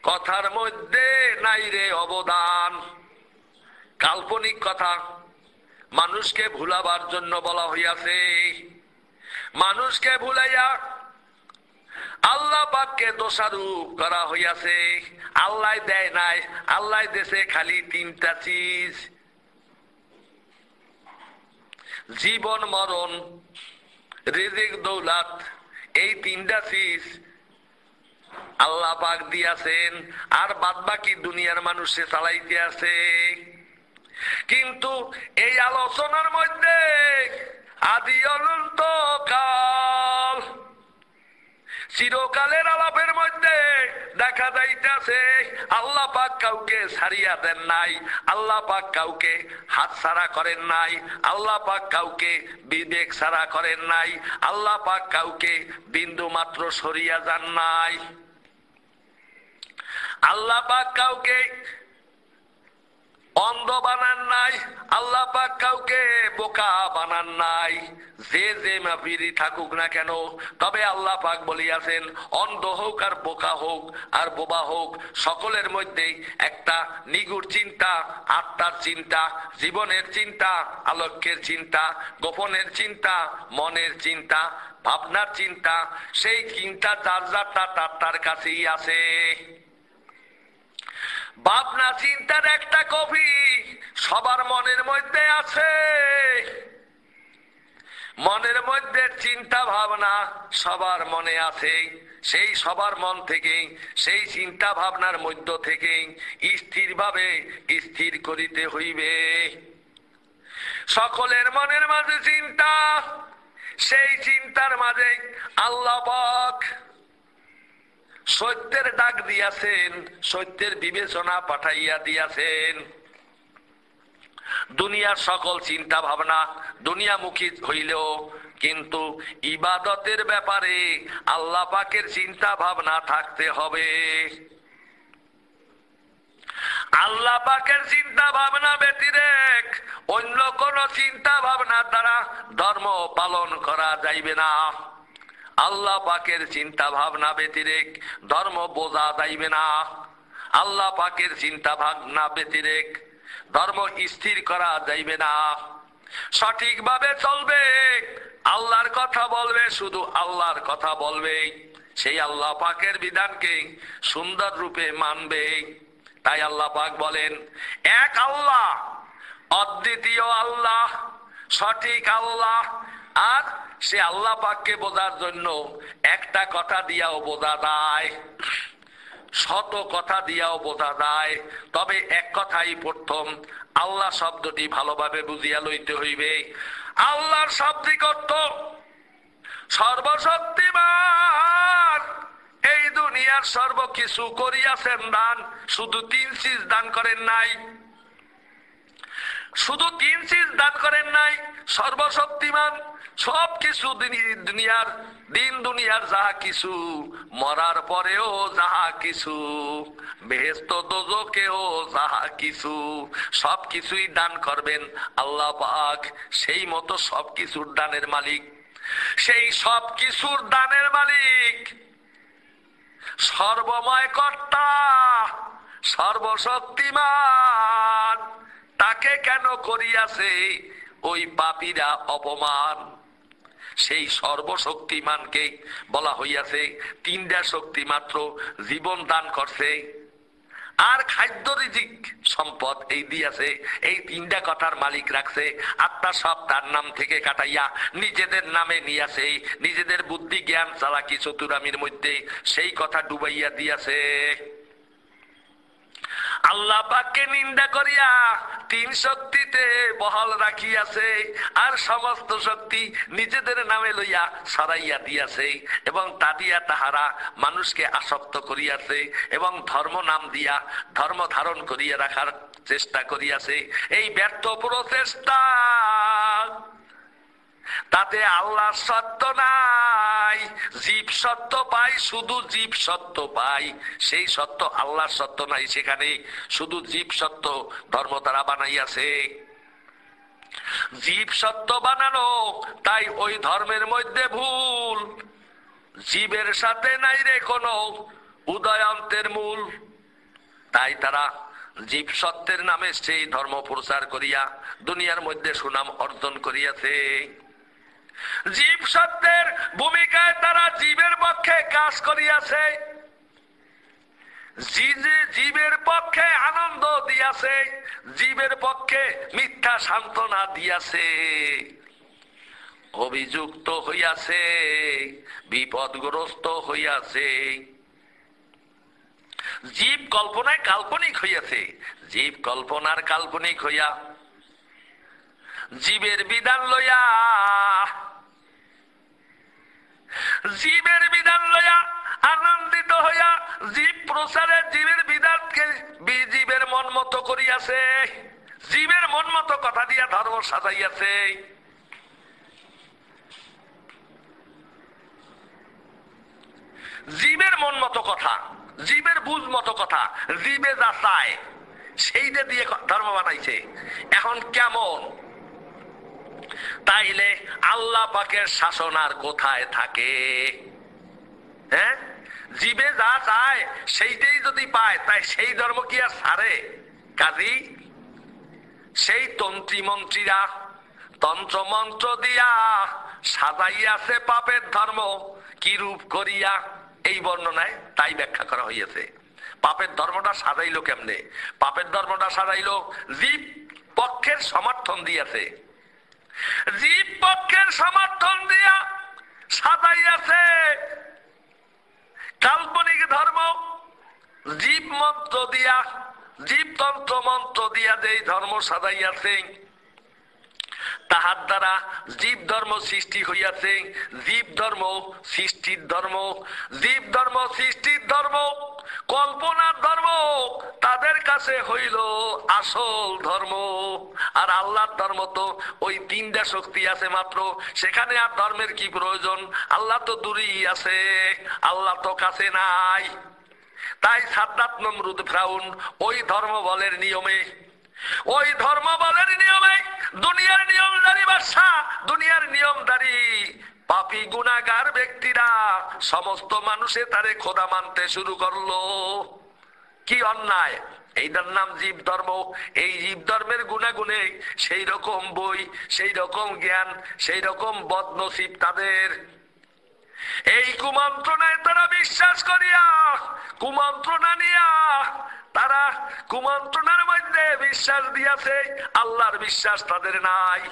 কথার মধ্যে নাই রে অবদান। কাল্পনিক কথা মানুষকে ভুলাবার জন্য বলা হইয়াছে। মানুষকে ভুলাইয়া আল্লাহ পাককে দোষারোপ করা হইয়াছে। আল্লাহ দেয় নাই, আল্লাহ দেশে খালি তিনটা চিজ, জীবন মরণ, রিজিক দৌলত। এই তিনটা চিজ আল্লাহ পাক দিয়াছেন, আর বাদ বাকি দুনিয়ার মানুষে চালাইতে আছে। কিন্তু এই আলোচনার মধ্যে আদি অনন্ত কাল চিরকালের আলাপের মধ্যে দেখা যাইতেছে আল্লাহ পাক কাউকে ছাড়িয়া দেন নাই, আল্লাহ পাক কাউকে হাত ছাড়া করেন নাই, আল্লাহ পাক কাউকে বিবেক ছাড়া করেন নাই, আল্লাহ পাক কাউকে বিন্দু মাত্র সরিয়া যান নাই, আল্লাহ পাক কাউকে অন্ধ বানান নাই, আল্লাহ পাক কাউকে বোকা বানান নাই। যে যে মাফিরি থাকুক না কেন, তবে আল্লাহ পাক বলিয়াছেন অন্ধ হোক আর বোকা হোক আর বোবা হোক, সকলের মধ্যেই একটা নিগুড় চিন্তা, আত্মার চিন্তা, জীবনের চিন্তা, আলোকের চিন্তা, গোপনের চিন্তা, মনের চিন্তা, ভাবনার চিন্তা, সেই চিন্তা যার যারটা তার কাছেই আছে। ভাবনা চিন্তার একটা কপি সবার মনের মধ্যে আছে। মনের মধ্যে চিন্তা ভাবনা সবার মনে আছে। সেই সবার মন থেকে, সেই চিন্তা ভাবনার মধ্য থেকে স্থিরভাবে স্থির করিতে হইবে। সকলের মনের মাঝে চিন্তা, সেই চিন্তার মাঝে আল্লাহ পাক সত্যের ডাক দিয়াছেন, সত্যের বিবেচনা পাঠাইয়া দিয়াছেন। দুনিয়ার সকল চিন্তা ভাবনা দুনিয়ামুখী হইলেও কিন্তু ইবাদতের ব্যাপারে আল্লাহ পাকের চিন্তা ভাবনা থাকতে হবে। আল্লাহ পাকের চিন্তা ভাবনা ব্যতিরেক অন্য কোন চিন্তা ভাবনার দ্বারা ধর্ম পালন করা যাইবে না। আল্লাহ পাকের চিন্তা ভাবনা ব্যতিরেক ধর্ম বোঝা যাইবে না। আল্লাহ পাকের চিন্তা ভাবনা ব্যতিরেক ধর্ম স্থির করা যাইবে না। সঠিকভাবে চলবে, আল্লাহর কথা বলবে, শুধু আল্লাহর কথা বলবে, সেই আল্লাহ পাকের বিধানকে সুন্দর রূপে মানবে। তাই আল্লাহ পাক বলেন, এক আল্লাহ, অদ্বিতীয় আল্লাহ, সঠিক আল্লাহ। আর সে আল্লাহ পাককে বোঝার জন্য একটা কথা দিয়াও বোঝা যায়, শত কথা দিয়াও বোঝা যায়, তবে এক কথাই প্রথম আল্লাহ শব্দটি ভালোভাবে বুঝিয়া লইতে হইবে। আল্লাহর শাব্দিক অর্থ সর্বশক্তিমান, এই দুনিয়ার সর্বকিছু করিয়াছেন দান, শুধু 3 চিজ দান করেন নাই, শুধু 3 চিজ দান করেন নাই। সর্বশক্তিমান, সবকিছু দুনিয়ার দিন দুনিয়ার যাহা কিছু, মরার পরেও যাহা কিছু, বেহেশত দোজখেও যাহা কিছু, সবকিছুই দান করবেন আল্লাহ পাক। সেই মতো সবকিছুর দানের মালিক, সেই সবকিছুর দানের মালিক, সর্বময় কর্তা, সর্বশক্তিমান, তাকে কেন করিয়াছে ওই পাপীরা অপমান? সেই সর্বশক্তিমানকে বলা হইয়াছে 3টা শক্তি মাত্র জীবন দান করছে, আর খাদ্য রিজিক সম্পদ এই দিয়াছে। এই 3টা কথার মালিক রাখছে। আত্মা সব তার নাম থেকে কাটাইয়া নিজেদের নামে নিয়াছে, নিজেদের বুদ্ধি জ্ঞান চালাকি চতুরামির মধ্যে সেই কথা ডুবাইয়া দিয়াছে। আল্লাহ পাককে নিন্দা করিয়া 3 শক্তিতে বহাল রাখিয়াছে, আর সমস্ত শক্তি নিজেদের নামে লইয়া সরাইয়া দিয়াছে, এবং তা দিয়া তাহারা মানুষকে আসক্ত করিয়াছে, এবং ধর্ম নাম দিয়া ধর্ম ধারণ করিয়া রাখার চেষ্টা করিয়াছে। এই ব্যর্থ প্রচেষ্টা, তাতে আল্লাহ সত্য নাই, জীব সত্য পাই, শুধু জীব সত্য পাই। সেই সত্য আল্লাহর সত্য নাই, সেখানে শুধু জীব সত্য ধর্ম তারা বানাইয়াছে। জীব সত্য বানানো, তাই ওই ধর্মের মধ্যে ভুল। জীবের সাথে নাই রে কোনো উদয়ান্তের মূল। তাই তারা জীব সত্যের নামে সেই ধর্ম প্রচার করিয়া দুনিয়ার মধ্যে সুনাম অর্জন করিয়াছে। জীব সত্যের ভূমিকায় তারা জীবের পক্ষে কাজ করিয়াছে, জীবের পক্ষে আনন্দ দিয়াছে, জীবের পক্ষে মিথ্যা সান্ত্বনা দিয়াছে। অভিযুক্ত হইয়াছে, বিপদগ্রস্ত হইয়াছে। জীব কল্পনায় কাল্পনিক হইয়াছে, জীব কল্পনার কাল্পনিক হইয়া জীবের বিধান লইয়া, জীবের বিধান লইয়া আনন্দিত হইয়া জীব প্রচারে জীবের বিধানকে জীবের মন মতো করিয়াছে, জীবের মন মতো কথা দিয়া ধর্ম সাজাইয়াছে। জীবের মন মতো কথা, জীবের বুঝ মতো কথা, জীবে যা চায় সেইটা দিয়ে ধর্ম বানাইছে। এখন কেমন? তাইলে আল্লাহ পাকের শাসন আর কোথায় থাকে? হ্যাঁ, জীবে যা চায় সেইটাই যদি পায়, তাই সেই ধর্ম কি আর ছাড়ে? কাজী সেই তন্ত্রী মন্ত্রীরা তন্ত্র মন্ত্র দিয়া সাজাইয়াছে পাপের ধর্ম, কি রূপ করিয়া, এই বর্ণনায় তাই ব্যাখ্যা করা হইয়াছে। পাপের ধর্মটা সাজাইলো কেমনে? পাপের ধর্মটা সাজাইলো জীব পক্ষের সমর্থন দিয়াছে, জীব পক্ষের সমর্থন দিয়া সাজাইয়াছে কাল্পনিক ধর্ম। জীব মন্ত্র দিয়া, জীব তন্ত্র মন্ত্র দিয়া যেই ধর্ম সাজাইয়াছে, তাহার দ্বারা জীব ধর্ম সৃষ্টি হইয়াছে। জীব ধর্ম সৃষ্টির ধর্ম, জীব ধর্ম সৃষ্টির ধর্ম, কল্পনার ধর্ম তাদের কাছে হইল আসল ধর্ম। আর আল্লাহর ধর্ম তো ওই তিনটা শক্তি আছে মাত্র, সেখানে আর ধর্মের কি প্রয়োজন? আল্লাহ তো দূরেই আছে, আল্লাহ তো কাছে নাই। তাই সাদ্দাত, নমরুদ, ফিরাউন ওই ধর্ম বলের নিয়মে, ওই ধর্ম বলের নিয়মে দুনিয়ার নিয়মদারি বাদশা, দুনিয়ার নিয়মদারি পাপী গুনাহগার ব্যক্তিরা সমস্ত মানুষে তারে খোদা মানতে শুরু করলো। কি অন্যায়! এইটার নাম জীব ধর্ম। এই জীব ধর্মের গুণাগুণে সেই রকম বই, সেই রকম জ্ঞান, সেই রকম বদনসিব তাদের। এই কুমন্ত্রণায় তারা বিশ্বাস করিয়া, কুমন্ত্রণা নিয়া তারা কুমন্ত্রণার মধ্যে বিশ্বাস দিয়াছে, আল্লাহর বিশ্বাস তাদের নাই।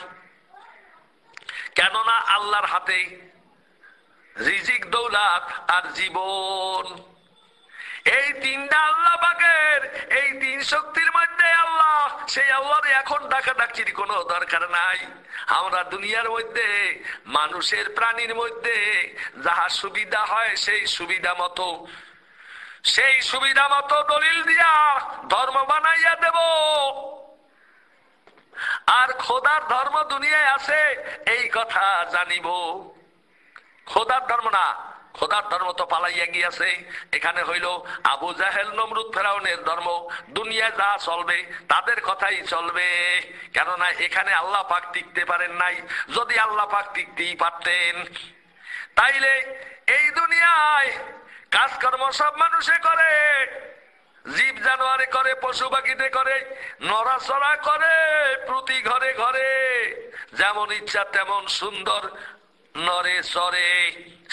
কেননা আল্লাহর হাতে রিজিক, দৌলত আর জীবন, এই তিনটা আল্লাহ পাকের। এই তিন শক্তির মধ্যে আল্লাহ, সেই আল্লাহর এখন ডাকাডাকির কোনো দরকার নাই। আমরা দুনিয়ার মধ্যে মানুষের, প্রাণীর মধ্যে যাহা সুবিধা হয় সেই সুবিধা মতো, সেই সুবিধা মতো দলিল দিয়া ধর্ম বানাইয়া দেব। আর খোদার ধর্ম দুনিয়ায় আছে এই কথা জানিব। খোদার ধর্ম না, খোদার ধর্ম তো পালাইয়া গিয়াছে। এখানে হইল আবু জাহেল, নমরুদ, ফেরাউনের ধর্ম। দুনিয়ায় যা চলবে তাদের কথাই চলবে, কেননা এখানে আল্লাহ পাক টিকতে পারেন নাই। যদি আল্লাহ পাক টিকতেই পারতেন, তাইলে এই দুনিয়ায় কাজকর্ম সব মানুষে করে, জীব জানোয়ারে করে, পশু পাখিতে করে, নড়াচড়া করে, প্রতি ঘরে ঘরে যেমন ইচ্ছা তেমন সুন্দর নরে চরে।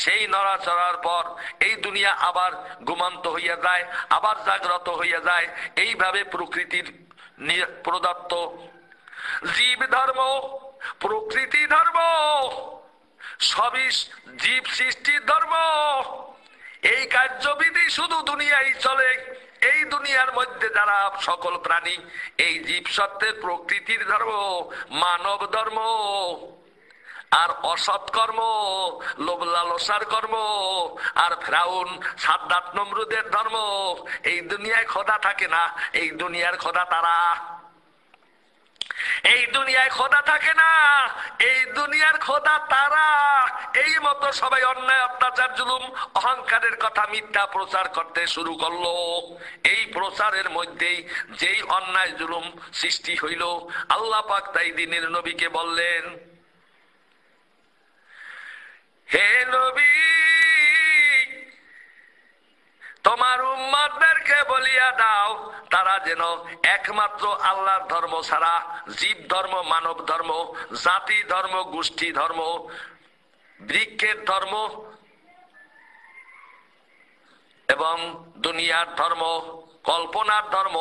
সেই নড়াচড়ার পর এই দুনিয়া আবার ঘুমন্ত হইয়া যায়, আবার জাগ্রত হইয়া যায়। এইভাবে প্রকৃতির প্রদত্ত জীব ধর্ম, প্রকৃতি ধর্ম, সবই জীব সৃষ্টির ধর্ম। এই কার্যবিধি শুধু দুনিয়ায় চলে। এই দুনিয়ার মধ্যে যারা সকল প্রাণী, এই জীব সত্ত্বের প্রকৃতির ধর্ম, মানব ধর্ম, আর অসৎ কর্ম, লোভ লালসার কর্ম, আর ফিরাউন, সাদ্দাত, নমরুদের ধর্ম। এই দুনিয়ায় খোদা থাকে না, এই দুনিয়ার খোদা তারা। এই দুনিয়ায় খোদা থাকে না, এই দুনিয়ার খোদা তারা। এই মতো সবাই অন্যায়, অত্যাচার, জুলুম, অহংকারের কথা মিথ্যা প্রচার করতে শুরু করলো। এই প্রচারের মধ্যেই যেই অন্যায় জুলুম সৃষ্টি হইল, আল্লাহ পাক তাই দিনের নবীকে বললেন, হে নবী, তোমার উম্মতদেরকে বলিয়া দাও তারা যেন একমাত্র আল্লাহর ধর্ম ছাড়া জীব ধর্ম, মানব ধর্ম, জাতি ধর্ম, গোষ্ঠী ধর্ম, বৃক্ষের ধর্ম এবং দুনিয়ার ধর্ম, কল্পনার ধর্ম,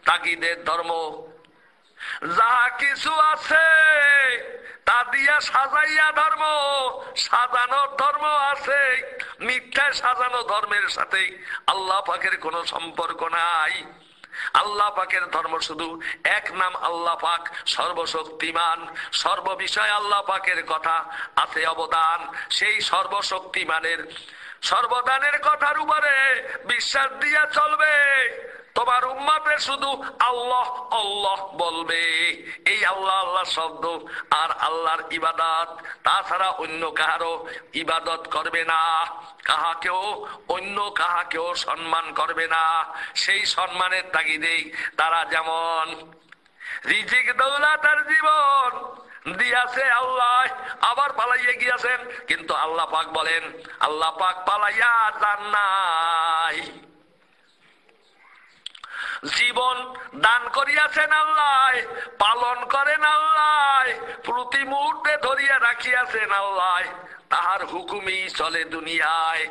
তাগিদের ধর্ম, যাহা কিছু আছে তা দিয়া সাজাইয়া ধর্ম, সাজানোর ধর্ম আছে। মিথ্যায় সাজানো ধর্মের সাথে আল্লাহ পাকের কোনো সম্পর্ক নাই। আল্লাহ পাকের ধর্ম শুধু এক নাম, আল্লাহ পাক সর্বশক্তিমান। সর্ববিষয়ে আল্লাহ পাকের কথা আছে অবদান। সেই সর্বশক্তিমানের সর্বদানের কথার উপরে বিশ্বাস দিয়া চলবে। তোমার উম্মতের শুধু আল্লাহ আল্লাহ বলবে। এই আল্লাহ আল্লাহ শব্দ আর আল্লাহর ইবাদত, তাছাড়া অন্য কাহারও ইবাদত করবে না। কাহাকেও, অন্য কাহাকেও সম্মান করবে না। সেই সম্মানের তাগিদেই তারা যেমন রিজিক, দৌলত আর জীবন দিয়াছে আল্লাহ, আবার পালাইয়া গিয়াছেন। কিন্তু আল্লাহ পাক বলেন, আল্লাহ পাক পালাইয়া যান নাই। জীবন দান করিয়াছেন আল্লাহ, পালন করেন আল্লাহ, প্রতি মুহূর্তে ধরিয়া রাখিয়াছেন আল্লাহ। তাহার হুকুমই চলে দুনিয়ায়।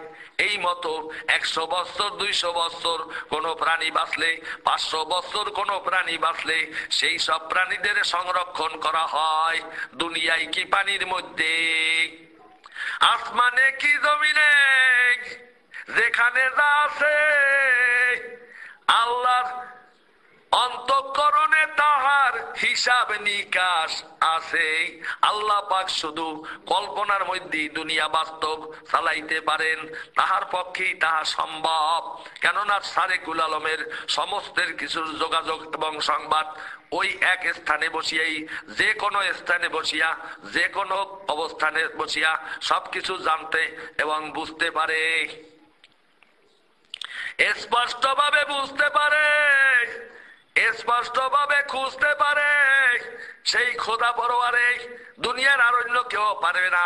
এই মতো 100 বছর, 200 বছর কোন প্রাণী বাঁচলে, 500 বছর কোন প্রাণী বাঁচলে, সেই সব প্রাণীদের সংরক্ষণ করা হয়। দুনিয়ায় কি পানির মধ্যে, আসমানে কি জমিনে, যেখানে যা আছে আল্লাহর অন্তঃকরণে তাহার হিসাব নিকাশ আছে। আল্লাহ পাক শুধু কল্পনার মধ্যে দুনিয়া বাস্তব চালাইতে পারেন, তাহার পক্ষেই তাহা সম্ভব। কেননা সারেকুল আলমের সমস্তের কিছুর যোগাযোগ এবং সংবাদ ওই এক স্থানে বসিয়াই, যে কোনো স্থানে বসিয়া, যে কোনো অবস্থানে বসিয়া সবকিছু জানতে এবং বুঝতে পারে, স্পষ্টভাবে বুঝতে পারে, স্পষ্টভাবে খুঁজতে পারে। সেই খোদা পরোয়ারে দুনিয়ার আর অন্য কেউ পারবে না,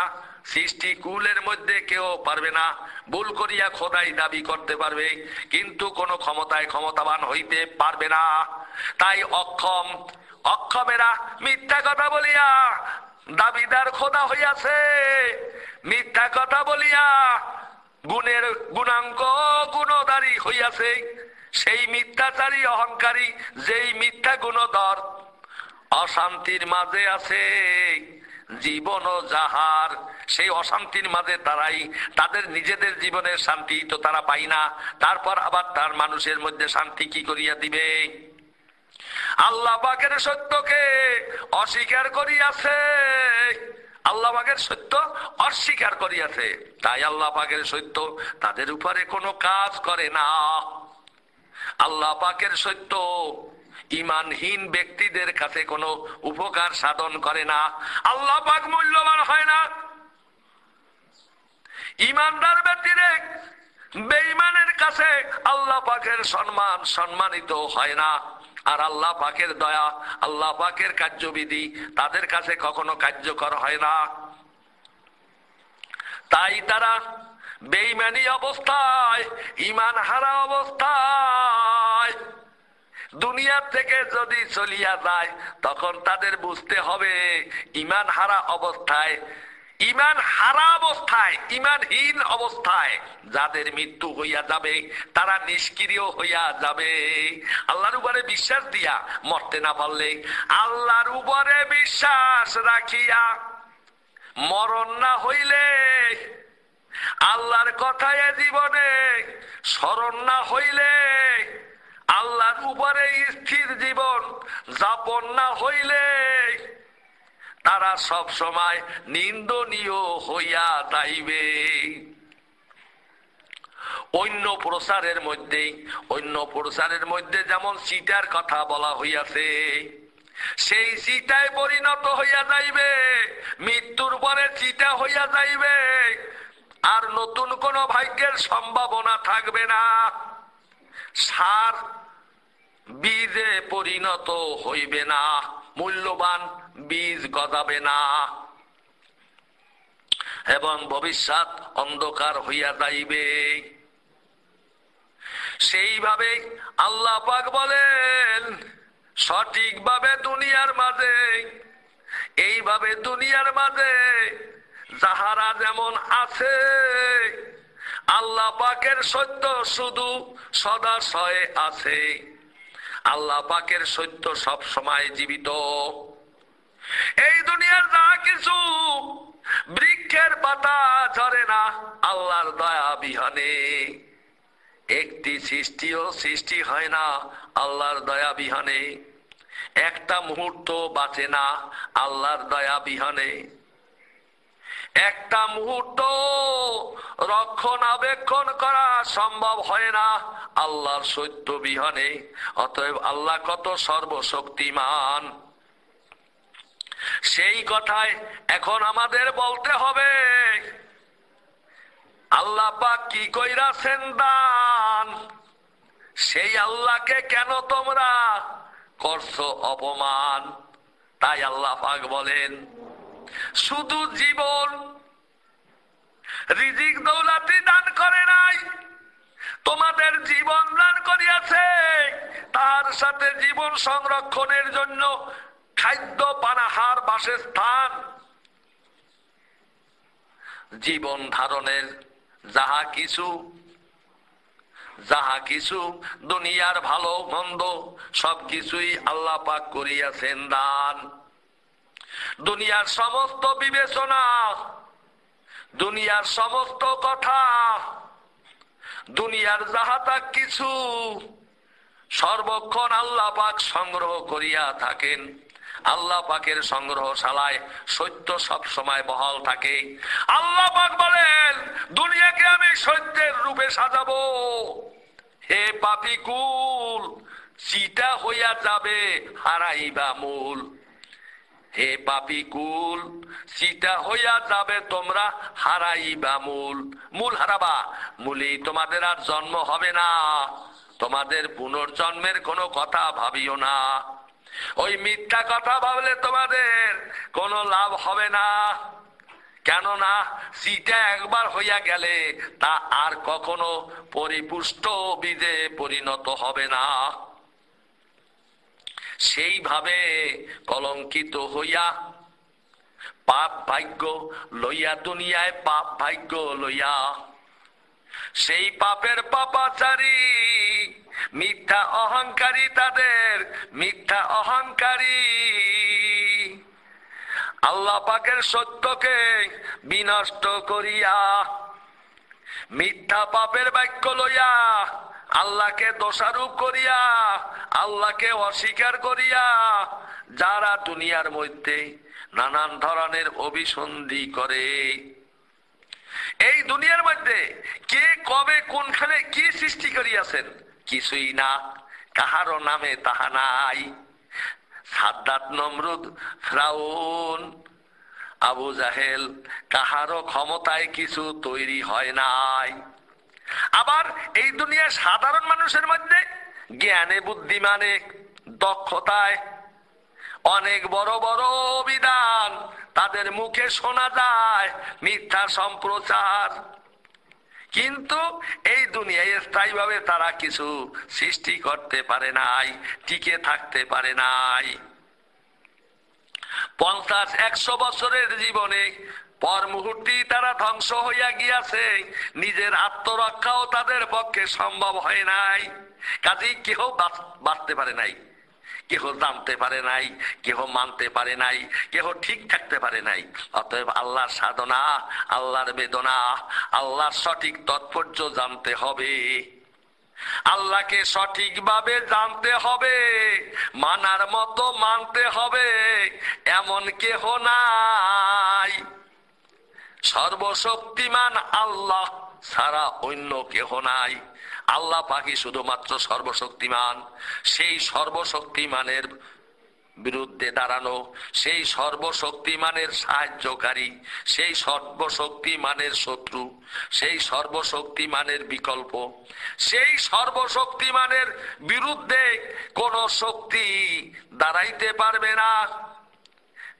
সৃষ্টি কুলের মধ্যে কেউ পারবে না। ভুল করিয়া খোদাই দাবি করতে পারবে, কিন্তু কোনো ক্ষমতায় ক্ষমতাবান হইতে পারবে না। তাই অক্ষমেরা মিথ্যা কথা বলিয়া দাবিদার খোদা হইয়াছে, মিথ্যা কথা বলিয়া গুণের গুণাঙ্গ গুণধারী হইয়াছে। সেই মিথ্যাচারী অহংকারী, যেই মিথ্যা গুণধর অশান্তির মাঝে আছে জীবন যাহার, সেই অশান্তির মাঝে তারাই তাদের নিজেদের জীবনের শান্তি তো তারা পায় না, তারপর আবার তার মানুষের মধ্যে শান্তি কি করিয়া দিবে? আল্লাহ পাকের সত্যকে অস্বীকার করিয়াছে, আল্লাহ পাকের সত্য অস্বীকার করিয়াছে। তাই আল্লাহ পাকের সত্য তাদের উপরে কোনো কাজ করে না। আল্লাহ পাকের সত্য ঈমানহীন ব্যক্তিদের কাছে কোনো উপকার সাধন করে না। আল্লাহ পাক মূল্যবান হয় না। ঈমানদার ব্যক্তিরে বেঈমানের কাছে আল্লাহ পাকের সম্মান সম্মানিত হয় না। আর আল্লাহ পাকের দয়া, আল্লাহ পাকের কার্যবিধি তাদের কাছে কখনো কার্যকর হয় না। তাই তারা বেঈমানি অবস্থায়, ঈমান হারা অবস্থায় দুনিয়ার থেকে যদি চলিয়া যায়, তখন তাদের বুঝতে হবে ঈমান হারা অবস্থায়, ঈমান হারা অবস্থায়, ঈমানহীন অবস্থায় যাদের মৃত্যু হইয়া যাবে, তারা নিষ্ক্রিয় হইয়া যাবে। আল্লাহর উপরে বিশ্বাস দিয়া মরতে না পারলে, আল্লাহর উপরে বিশ্বাস রাখিয়া মরণ না হইলে, আল্লাহর কথায় জীবনে স্মরণ না হইলে, আল্লাহর উপরে স্থির জীবন যাপন না হইলে, তারা সব সময় নিন্দনীয় হইয়া যাইবে। অন্য প্রচারের মধ্যে যেমন চিটার কথা বলা হইয়াছে, সেই চিটায় পরিণত হইয়া যাইবে, মৃত্যুর পরে চিটা হইয়া যাইবে, আর নতুন কোন ভাগ্যের সম্ভাবনা থাকবে না। সার বীজে পরিণত হইবে না, মূল্যবান বীজ গজাবে না, এবং ভবিষ্যৎ অন্ধকার হইয়া যাইবে। সেইভাবে আল্লাহ পাক বলেন, সঠিকভাবে দুনিয়ার মাঝে, এইভাবে দুনিয়ার মাঝে যাহারা যেমন আছে, আল্লাহ পাকের সত্য শুধু সদাশয়ে আছে। আল্লাহ পাকের সত্য সব সময় জীবিত। এই দুনিয়ার যা কিছু, বৃক্ষের পাতা ঝরে না আল্লাহর দয়া বিহনে, একটি সৃষ্টিও সৃষ্টি হয় না আল্লাহর দয়া বিহনে, একটা মুহূর্ত বাঁচে না আল্লাহর দয়া বিহনে, একটা মুহূর্ত রক্ষণাবেক্ষণ করা সম্ভব হয় না আল্লাহর সত্য বিহনে। অতএব আল্লাহ কত সর্বশক্তিমান, সেই কথায় এখন আমাদের বলতে হবে, আল্লাহ পাক কি কইরাছেন দান, সেই আল্লাহকে কেন তোমরা করছো অপমান? তাই আল্লাহ পাক বলেন, শুধু জীবন রিজিক দৌলতি দান করে নাই, তোমাদের জীবন দান করিয়াছে, তার সাথে জীবন সংরক্ষণের জন্য খাদ্য পানাহার বাসস্থান, জীবন ধারণের যাহা কিছু দুনিয়ার ভালো মন্দ সবকিছুই আল্লাহ পাক করিয়াছেন দান। দুনিয়ার সমস্ত বিবেচনা, দুনিয়ার সমস্ত কথা, দুনিয়ার যাহা তা কিছু সর্বক্ষণ আল্লাহ পাক সংগ্রহ করিয়া থাকেন। আল্লাহ পাকের সংগ্রহশালায় সত্য সব সময় বহাল থাকে। আল্লাহ পাক বলেন, দুনিয়াকে আমি সত্যের রূপে সাজাবো। হে পাপী কুল, চিটা হইয়া যাবে হারাইবা মূল। হে পাপী কুল, চিটা হইয়া যাবে তোমরা হারাইবা মূল। মূল হারাবা, মূলই তোমাদের আর জন্ম হবে না। তোমাদের পুনর্জন্মের কোনো কথা ভাবিও না। ওই মিথ্যা কথা ভাবলে তোমাদের কোনো লাভ হবে না। কেননা চিটা একবার হইয়া গেলে তা আর কখনো পরিপুষ্ট বীজে পরিণত হবে না। সেইভাবে কলঙ্কিত হইয়া পাপ ভাগ্য লইয়া, দুনিয়ায় পাপ ভাগ্য লইয়া, সেই পাপের পাপাচারী মিথ্যা অহংকারী, তাদের মিথ্যা অহংকারী আল্লাহ পাকের সত্যকে বিনষ্ট করিয়া, মিথ্যা পাপের বাক্য লইয়া, আল্লাহকে দোষারোপ করিয়া, আল্লাহকে অস্বীকার করিয়া যারা দুনিয়ার মধ্যে নানান ধরনের অভিসন্ধি করে। এই দুনিয়ার মধ্যে কে কবে কোনখানে কি সৃষ্টি করিয়াছেন কিছুই না, কাহারও নামে তাহা নাই। সাদ্দাত, নমরুদ, ফিরাউন, আবু জাহেল, কাহারও ক্ষমতায় কিছু তৈরি হয় নাই। আবার এই দুনিয়ার সাধারণ মানুষের মধ্যে জ্ঞানে, বুদ্ধিমানে, দক্ষতায় অনেক বড় বড় অভিধান তাদের মুখে শোনা যায়, মিথ্যা সম্প্রচার। কিন্তু এই দুনিয়ায় স্থায়ীভাবে তারা কিছু সৃষ্টি করতে পারে নাই, টিকে থাকতে পারে নাই। 50-100 বছরের জীবনে পর মুহূর্তে তারা ধ্বংস হইয়া গিয়াছে। নিজের আত্মরক্ষাও তাদের পক্ষে সম্ভব হয় নাই। কাজেই কেহ বাঁচতে পারে নাই, কেহ জানতে পারে নাই, কেহ মানতে পারে নাই, কেহ ঠিক থাকতে পারে নাই। অতএব আল্লাহর সাধনা, আল্লাহর বেদনা, আল্লাহর সঠিক তাৎপর্য জানতে হবে। আল্লাহকে সঠিকভাবে জানতে হবে, মানার মতো মানতে হবে, এমন কেহ নাই। সর্বশক্তিমান আল্লাহ ছাড়া অন্য কেহ নাই। আল্লাহ পাকই শুধুমাত্র সর্বশক্তিমান। সেই সর্বশক্তিমানের বিরুদ্ধে দাঁড়ানো, সেই সর্বশক্তিমানের সাহায্যকারী, সেই সর্বশক্তিমানের শত্রু, সেই সর্বশক্তিমানের বিকল্প, সেই সর্বশক্তিমানের বিরুদ্ধে কোন শক্তি দাঁড়াইতে পারবে না।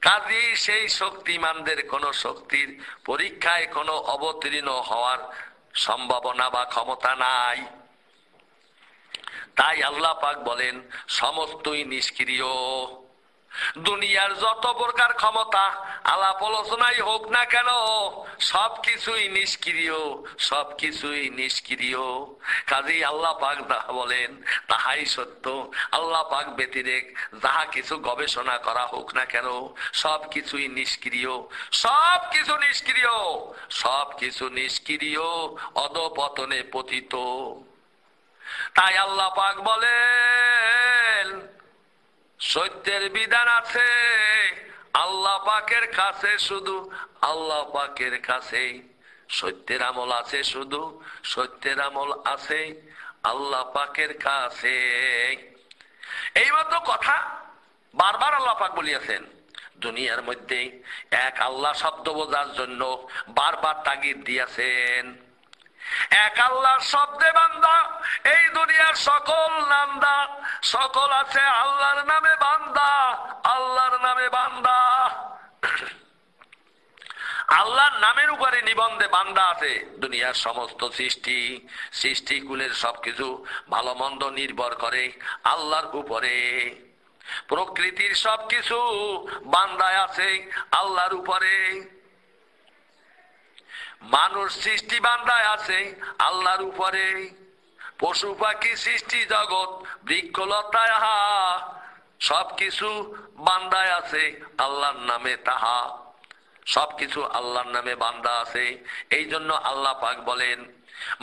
কাজী সেই শক্তিমানদের কোন শক্তির পরীক্ষায় কোনো অবতীর্ণ হওয়ার সম্ভাবনা বা ক্ষমতা নাই। তাই আল্লাহ পাক বলেন, সমস্তই নিষ্ক্রিয়। দুনিয়ার যত প্রকার ক্ষমতা আলাপ আলোচনাই হোক না কেন, সবকিছুই নিষ্ক্রিয়, সবকিছুই নিষ্ক্রিয়। কাজেই আল্লাহ পাক যাহা বলেন তাহাই সত্য। আল্লাহ পাক ব্যতিরেক যাহা কিছু গবেষণা করা হোক না কেন, সবকিছুই নিষ্ক্রিয়, সবকিছু নিষ্ক্রিয়, সবকিছু নিষ্ক্রিয়, অধপতনে পতিত। তাই আল্লাহ পাক বলেন, সত্যের বিধান আছে আল্লাহ পাকের কাছে, শুধু আল্লাহ পাকের কাছে। সত্যের আমল আছে, শুধু সত্যের আমল আছে আল্লাহ পাকের কাছে। এই মতো কথা বারবার আল্লাহ পাক বলিয়াছেন। দুনিয়ার মধ্যে এক আল্লাহ শব্দ বোঝার জন্য বারবার তাগিদ দিয়েছেন। এক আল্লাহর শব্দে বান্দা, এই দুনিয়ার সকল নামদা, সকল আছে আল্লাহর নামে বান্দা, আল্লাহর নামে বান্দা। আল্লাহর নামের উপরে নিবন্ধে বান্দা আছে। দুনিয়ার সমস্ত সৃষ্টি, সৃষ্টিকুলের সবকিছু ভালো মন্দ নির্ভর করে আল্লাহর উপরে। প্রকৃতির সবকিছু বান্দায় আছে আল্লাহর উপরে। মানুষ সৃষ্টি বান্দায় আছে আল্লাহর উপরে। পশু পাখি সৃষ্টি জগৎ, বৃক্ষলতায় সবকিছু বান্দায় আছে আল্লাহর নামে তাহা। সবকিছু আল্লাহর নামে বান্দা আছে। এই জন্য আল্লাহ পাক বলেন,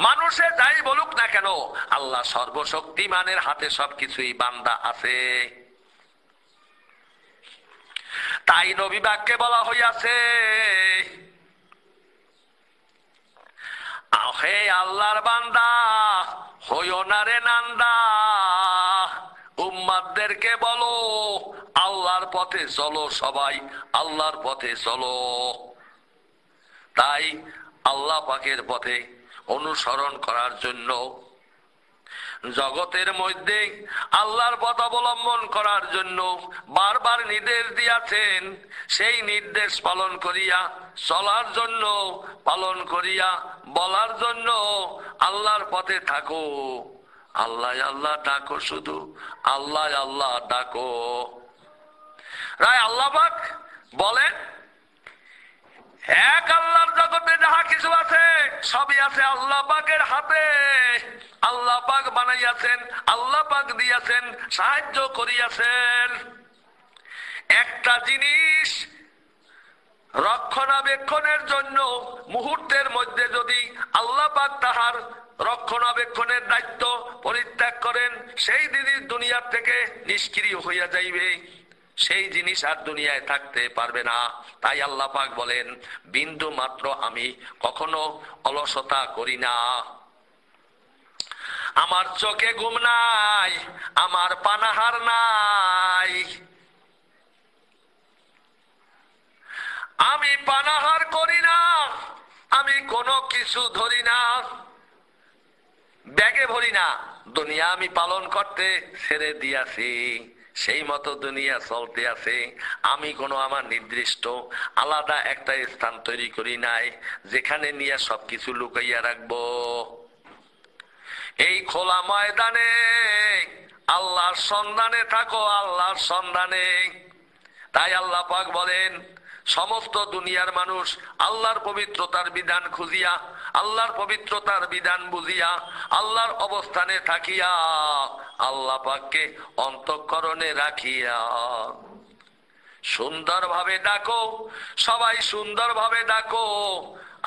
মানুষে যাই বলুক না কেন, আল্লাহ সর্বশক্তিমানের হাতে সবকিছুই বান্দা আছে। তাই নবী বাক্যে বলা হইয়াছে, হে আল্লাহর বান্দা, হইও না রে নান্দা, উম্মাতদেরকে বলো আল্লাহর পথে চলো, সবাই আল্লাহর পথে চলো। তাই আল্লাহ পাকের পথে অনুসরণ করার জন্য, জগতের মধ্যে আল্লাহর পথ অবলম্বন করার জন্য বারবার নির্দেশ দিয়েছেন। সেই নির্দেশ পালন করিয়া চলার জন্য, পালন করিয়া বলার জন্য আল্লাহর পথে থাকো, আল্লাহ আল্লাহ ডাকো, শুধু আল্লাহ আল্লাহ ডাকো। রায় আল্লাহ পাক বলেন, এক আল্লাহর জগতে যাহা কিছু আছে সবই আছে আল্লাহ পাকের হাতে। আল্লাহ পাক বানাইয়াছেন, আল্লাহ পাক দিয়াছেন, সাহায্য করিয়াছেন। একটা জিনিস রক্ষণাবেক্ষণের জন্য মুহূর্তের মধ্যে যদি আল্লাহ পাক তাহার রক্ষণাবেক্ষণের দায়িত্ব পরিত্যাগ করেন, সেই জিনিস দুনিয়ার থেকে নিষ্ক্রিয় হইয়া যাইবে, সেই জিনিস আর দুনিয়ায় থাকতে পারবে না। তাই আল্লাহ পাক বলেন, বিন্দু মাত্র আমি কখনো অলসতা করি না। আমার চোখে ঘুম নাই, আমার পানাহার নাই, আমি পানাহার করি না, আমি কোনো কিছু ধরি না, ব্যাগে ভরি না। দুনিয়া আমি পালন করতে ছেড়ে দিয়াছি, সেই মতো দুনিয়া চলতে আছে। আমি কোনো আমার নির্দিষ্ট আলাদা একটা স্থান তৈরি করি নাই যেখানে নিয়ে সবকিছু লুকাইয়া রাখবো। এই খোলা ময়দানে আল্লাহর সন্ধানে থাকো, আল্লাহর সন্ধানে। তাই আল্লাহ পাক বলেন, সমস্ত দুনিয়ার মানুষ আল্লাহর পবিত্রতার বিধান খুঁজিয়া, আল্লাহর পবিত্রতার বিধান বুঝিয়া, আল্লাহর অবস্থানে থাকিয়া, আল্লাহ পাককে অন্তঃকরণে রাখিয়া সুন্দরভাবে ডাকো, সবাই সুন্দরভাবে ডাকো,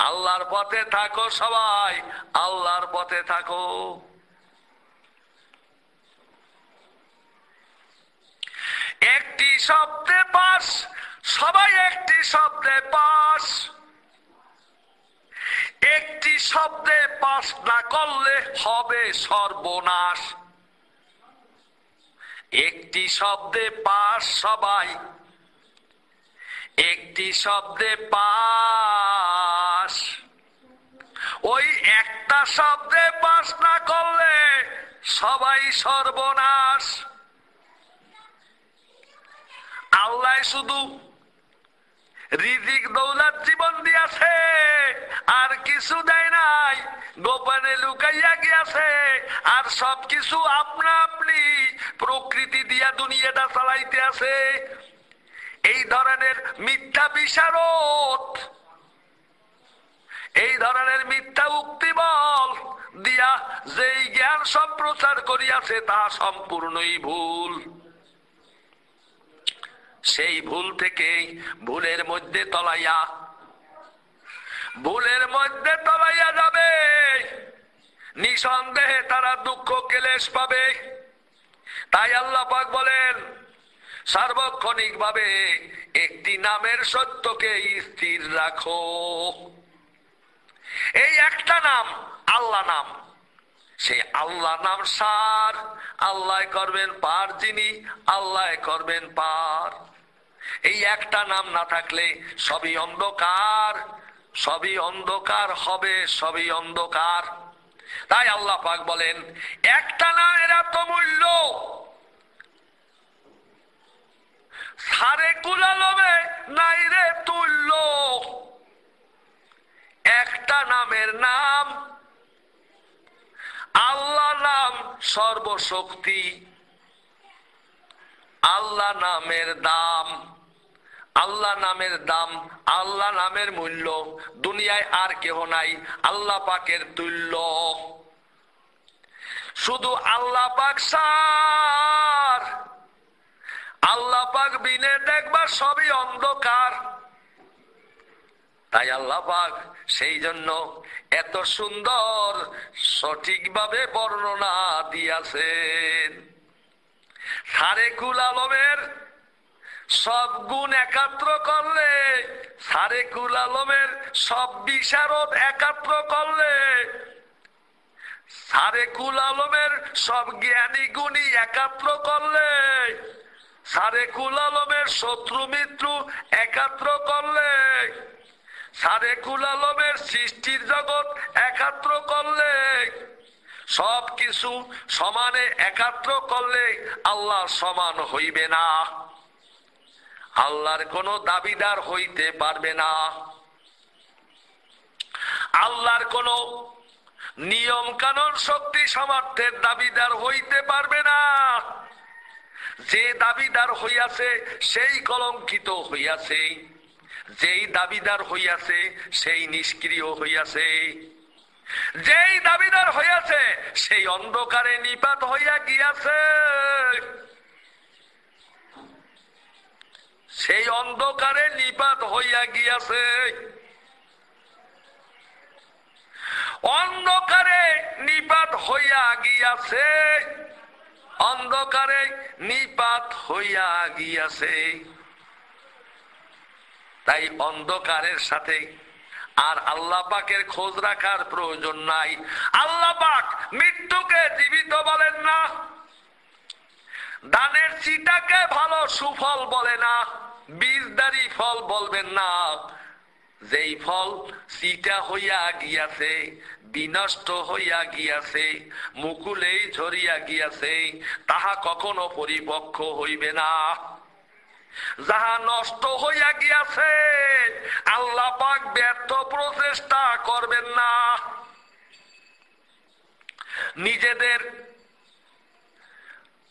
আল্লাহর পথে থাকো, সবাই আল্লাহর পথে থাকো। একটি শব্দে পাস, সবাই একটি শব্দে পাস। একটি শব্দে পাস না করলে হবে সর্বনাশ। একটি শব্দে পাস, সবাই একটি শব্দে পাস। ওই একটা শব্দে পাস না করলে সবাই সর্বনাশ। আল্লাহ শুধু রিজিক দৌলত জীবন দিয়াছে, আর কিছু দেয় নাই, গোপনে লুকাইয়া গিয়াছে। আর সবকিছু আপনা আপনি প্রকৃতি দিয়া দুনিয়াটা চালাইতে আছে। এই ধরনের মিথ্যা বিশারদ, এই ধরনের মিথ্যা উক্তি বল দিয়া যেই জ্ঞান সম্প্রচার করিয়াছে তাহা সম্পূর্ণই ভুল। সেই ভুল থেকে ভুলের মধ্যে তলাইয়া, ভুলের মধ্যে তলাইয়া যাবে, নিঃসন্দেহে তারা দুঃখ ক্লেশ পাবে। তাই আল্লাহ পাক বলেন, সার্বক্ষণিক ভাবে একটি নামের সত্যকে স্থির রাখো। এই একটা নাম, আল্লাহ নাম, সেই আল্লাহ নাম সার। আল্লাহ করবেন পার, যিনি আল্লাহ করবেন পার। এই একটা নাম না থাকলে সবই অন্ধকার, সবই অন্ধকার হবে, সবই অন্ধকার। তাই আল্লাহ পাক বলেন, একটা নামের এত মূল্য, সারে কুলালবে নাই রে তুল্য। একটা নামের নাম, আল্লাহ নাম সর্বশক্তি। আল্লাহ নামের দাম, আল্লাহ নামের দাম, আল্লাহ নামের মূল্য দুনিয়ায় আর কেহ নাই আল্লাহ পাকের তুল্য। শুধু আল্লাহ পাক সার, আল্লাহ পাক বিনে দেখবা সবই অন্ধকার। তাই আল্লাহ পাক সেই জন্য এত সুন্দর সঠিকভাবে বর্ণনা দিয়াছেন। সারে কুল আলমের সব গুণ একাত্র করলে, সারেকুল আলমের সব বিশারদ একাত্র করলে, সারেকুল আলমের সব জ্ঞানী গুণী একাত্র করলে, সারেকুল আলমের শত্রু মিত্র একাত্র করলে, সারেকুল আলমের সৃষ্টির জগৎ একাত্র করলে, সব কিছু সমানে একাত্র করলে আল্লাহ সমান হইবে না, আল্লাহর কোনো দাবিদার হইতে পারবে না, আল্লাহর কোনো নিয়ম কানুন শক্তি সামর্থ্যের দাবিদার হইতে পারবে না। যে দাবিদার হইয়াছে সেই কলঙ্কিত হইয়াছে, যেই দাবিদার হইয়াছে সেই নিষ্ক্রিয় হইয়াছে, যেই দাবিদার হইয়াছে সেই অন্ধকারে নিপাত হইয়া গিয়াছে, সেই অন্ধকারে নিপাত হইয়া গিয়াছে, অন্ধকারে নিপাত হইয়া গিয়াছে, অন্ধকারে নিপাত হইয়া গিয়াছে। তাই অন্ধকারের সাথে আর আল্লাহ পাকের খোঁজ রাখার প্রয়োজন নাই। আল্লাহ পাক মৃত্যুকে জীবিত বলেন না, দানের চিটাকে ভালো সুফল বলে না, বীজদারি ফল বলবেন না। যেই ফল চিটা হইয়া গিয়াছে, বিনষ্ট হইয়া গিয়াছে, মুকুলেই ঝরিয়া গিয়াছে, তাহা কখনো পরিপক্ক হইবে না। যাহা নষ্ট হইয়া গিয়াছে আল্লাহ পাক ব্যর্থ প্রচেষ্টা করবেন না। নিজেদের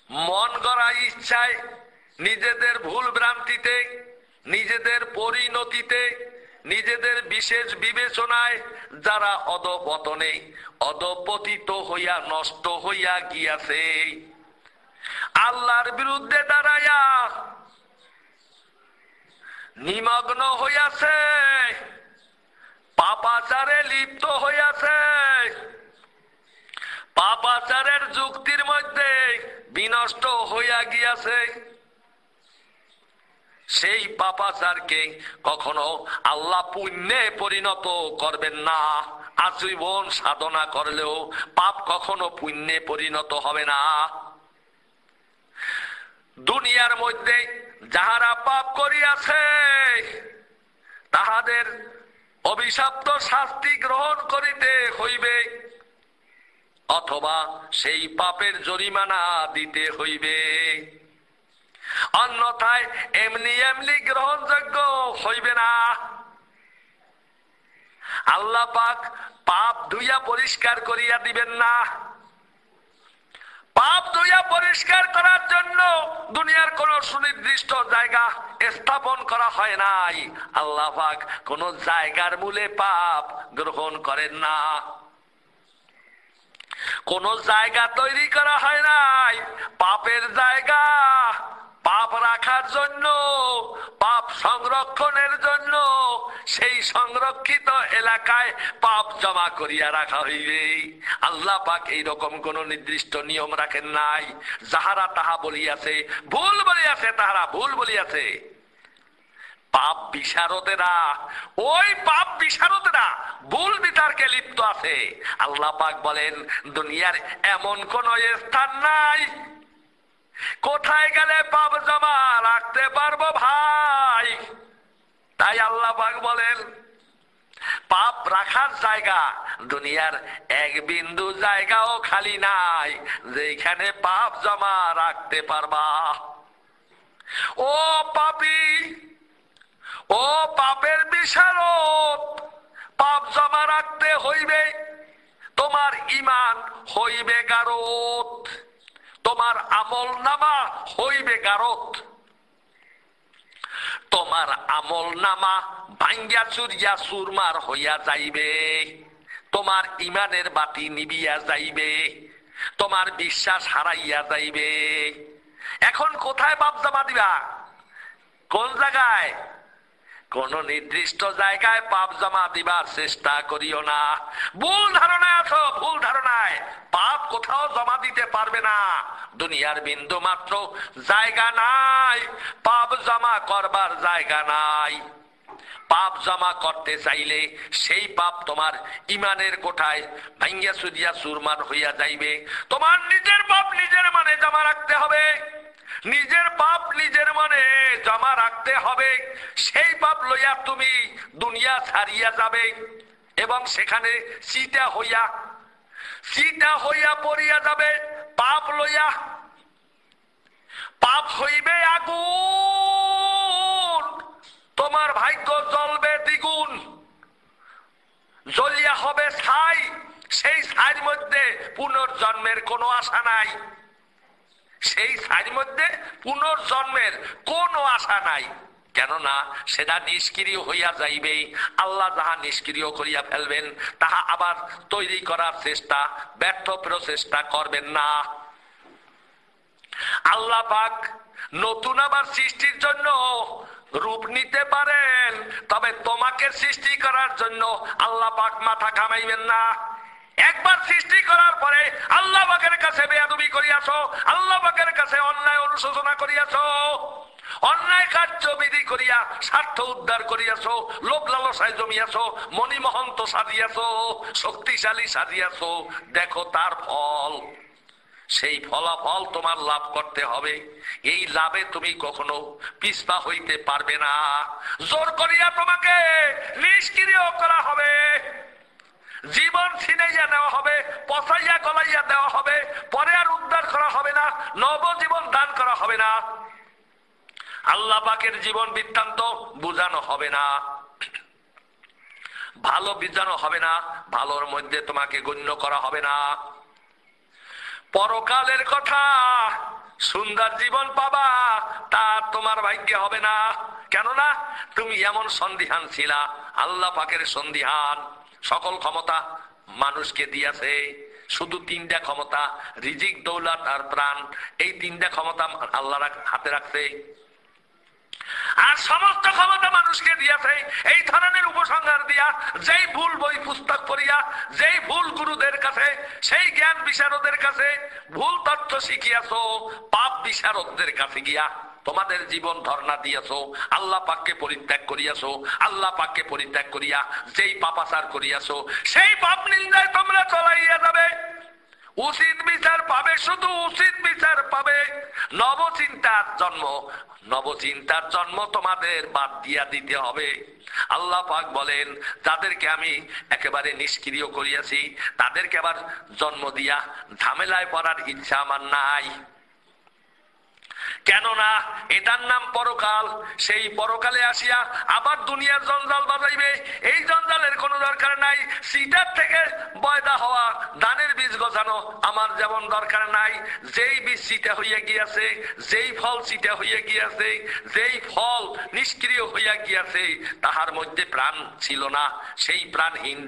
মন গড়া ইচ্ছায়, নিজেদের ভুল ভ্রান্তিতে, নিজেদের পরিণতিতে, নিজেদের বিশেষ বিবেচনায় যারা অধপতনে অধপতিত হইয়া নষ্ট হইয়া গিয়াছে, আল্লাহর বিরুদ্ধে দাঁড়াইয়া নিমগ্ন হইয়াছে, পাপাচারে লিপ্ত হইয়াছে, পাপাচারের যুক্তির মধ্যে বিনষ্ট হইয়া গিয়াছে, সেই পাপাচারকে কখনো আল্লাহ পুণ্যে পরিণত করবেন না। আজীবন সাধনা করলেও পাপ কখনো পুণ্যে পরিণত হবে না। দুনিয়ার মধ্যে যাহারা পাপ করিয়াছে তাহাদের অভিশপ্ত শাস্তি গ্রহণ করিতে হইবে, অথবা সেই পাপের জরিমানা দিতে হইবে, অন্যথায় এমনি এমনি গ্রহণযোগ্য হইবে না। আল্লাহ পাক পাপ ধুইয়া পরিষ্কার করিয়া দিবেন না। পাপ ধুইয়া পরিষ্কার করার জন্য দুনিয়ার কোন সুনির্দিষ্ট জায়গা স্থাপন করা হয় নাই। আল্লাহ পাক কোন জায়গার মূলে পাপ গ্রহণ করেন না, কোন জায়গা তৈরি করা হয় নাই। পাপের জায়গা পাপ রাখার জন্য, পাপ সংরক্ষণের জন্য সেই সংরক্ষিত এলাকায় পাপ জমা করিয়া রাখা হইবে। আল্লাহ পাক এইরকম কোন নির্দিষ্ট নিয়ম রাখেন নাই। যাহারা তাহা বলিয়াছে, ভুল বলিয়াছে, তাহারা ভুল বলিয়াছে। পাপ বিশারদেরা, ওই পাপ বিশারদেরা ভুল বিতর্কে লিপ্ত আছে। আল্লাহ পাক বলেন দুনিয়ার এমন কোন স্থান নাই কোথায় গেলে পাপ জমা রাখতে পারবো ভাই। তাই আল্লাহ পাক বলেন পাপ রাখার জায়গা দুনিয়ার এক বিন্দু জায়গাও খালি নাই যেখানে পাপ জমা রাখতে পারবা। ও পাপী, ও পাপের বিশারদ, পাপ জমা রাখতে হইবে। তোমার ঈমান হইবে গারত, তোমার আমল নামা হইবে গারত, তোমার আমল নামা ভাঙ্গিয়া চুরিয়া চুরমার হইয়া যাইবে, তোমার ঈমানের বাতি নিবিয়া যাইবে, তোমার বিশ্বাস হারাইয়া যাইবে। এখন কোথায় পাপ জমা দিবা? কোন জায়গায়? কোন নির্দিষ্ট জায়গায় পাপ জমা দিবার চেষ্টা করিও না। ভুল ধারণায় আছো, ভুল ধারণায়। পাপ কোথাও জমা দিতে পারবে না। দুনিয়ার বিন্দু মাত্র জায়গা নাই, পাপ জমা করবার জায়গা নাই। পাপ জমা করতে চাইলে সেই পাপ তোমার ইমানের কোঠায় ভাঙ্গিয়া চুরিয়া চুরমার হইয়া যাইবে। তোমার নিজের পাপ নিজের মানে জমা রাখতে হবে, নিজের পাপ নিজের মনে জমা রাখতে হবে। সেই পাপ লইয়া তুমি দুনিয়া ছাড়িয়া যাবে এবং সেখানে চিতা হইয়া পড়িয়া যাবে। পাপ লইয়া, পাপ হইবে আগুন, তোমার ভাগ্য জ্বলবে দ্বিগুণ, জ্বলিয়া হবে ছাই। সেই ছাইর মধ্যে পুনর্জন্মের কোনো আশা নাই, সেই ছাইর মধ্যে পুনর্জন্মের কোনো আশা নাই। কেননা সেটা নিষ্ক্রিয় হইয়া যাইবে। আল্লাহ যাহা নিষ্ক্রিয় করিয়া ফেলবেন তাহা আবার তৈরি করার চেষ্টা, ব্যর্থ প্রচেষ্টা করবেন না। আল্লাহ পাক নতুন আবার সৃষ্টির জন্য রূপ নিতে পারেন, তবে তোমাকে সৃষ্টি করার জন্য আল্লাহ পাক মাথা ঘামাইবেন না। একবার সৃষ্টি করার পরে আল্লাহ পাকের কাছে বেয়াদবি করিয়াছো, আল্লাহ পাকের কাছে অন্যায় অনুশোচনা করিয়াছো, অন্যায় কার্যবিধি করিয়া স্বার্থ উদ্ধার করিয়াছো, লোভ লালসায় জমিয়াছো, মণিমহন্ত সাজিয়াছো, শক্তিশালী সাজিয়াছো। দেখো তার ফল, সেই ফলাফল তোমার লাভ করতে হবে। এই লাভে তুমি কখনো পিছপা হইতে পারবে না। জোর করিয়া তোমাকে নিষ্ক্রিয় করা হবে, জীবন ছিনাইয়া নেওয়া হবে, পচাইয়া গলাইয়া দেওয়া হবে, পরে আর উদ্ধার করা হবে না, নবজীবন দান করা হবে না, আল্লাহ পাকের জীবন বৃত্তান্ত বুঝানো হবে না, ভালো বুঝানো হবে না, ভালোর মধ্যে তোমাকে গণ্য করা হবে না। পরকালের কথা, সুন্দর জীবন পাবা তা তোমার ভাগ্যে হবে না। কেননা তুমি এমন সন্দিহান ছিলা। আল্লাহ পাকের সন্দিহান। সকল ক্ষমতা মানুষকে দিয়েছে, শুধু তিনটা ক্ষমতা, রিজিক, দৌলত আর প্রাণ। এই তিনটা ক্ষমতা আল্লাহ হাতে রাখছে, আর সমস্ত ক্ষমতা মানুষকে দিয়েছে। এই ধরনের উপসংহার দিয়া, যেই ভুল বই পুস্তক পড়িয়া, যেই ভুল গুরুদের কাছে, সেই জ্ঞান বিশারদের কাছে ভুল তথ্য শিখিয়াছো, পাপ বিশারদদের কাছে গিয়া তোমাদের জীবন ধর্ণা দিয়েছো, আল্লাহ পাককে পরিত্যাগ করিয়াছো। আল্লাহ পাককে পরিত্যাগ করিয়া যেই পাপাচার করিয়াছো, সেই পাপ নিন্দায় তোমরা চলাইয়া যাবে। উচিত বিচার পাবে, শুধু উচিত বিচার পাবে। নবচিন্তার জন্ম তোমাদের বাদ দিয়া দিতে হবে। আল্লাহ পাক বলেন, যাদেরকে আমি একেবারে নিষ্ক্রিয় করিয়াছি তাদেরকে আবার জন্ম দিয়া ঝামেলায় পড়ার ইচ্ছা আমার নাই। কেননা এটার নাম পরকাল। সেই পরকালে আসিয়া আবার দুনিয়ার জঞ্জাল বাজাইবে। এই জঞ্জালের কোনো দরকার নাই। সিটার থেকে বয়দা হওয়া, ধানের বীজ গজানো আমার যেমন দরকার নাই। যেই বীজ সিটা হইয়া গিয়াছে, যেই ফল সিটা হইয়া গিয়াছে, যেই ফল নিষ্ক্রিয় হইয়া গিয়াছে, তাহার মধ্যে প্রাণ ছিল না। সেই প্রাণহীন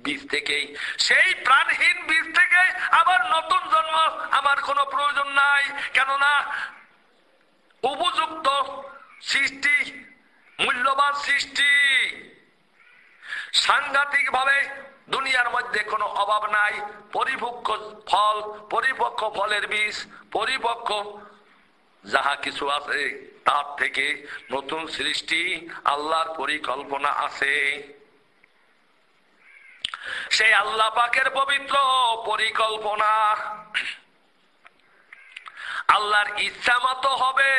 বীজ থেকেই, সেই প্রাণহীন বীজ থেকে আবার নতুন জন্ম আমার কোনো প্রয়োজন নাই। কেননা উপযুক্ত সৃষ্টি, মূল্যবান সৃষ্টি, সাংঘাতিক ভাবে দুনিয়ার মধ্যে কোনো অভাব নাই। পরিপক্ক ফলের বীজ, পরিপক্ক যাহা কিছু আছে তার থেকে নতুন সৃষ্টি আল্লাহর পরিকল্পনা আছে। সেই আল্লাহ পাকের পবিত্র পরিকল্পনা আল্লাহর ইচ্ছা মতো হবে।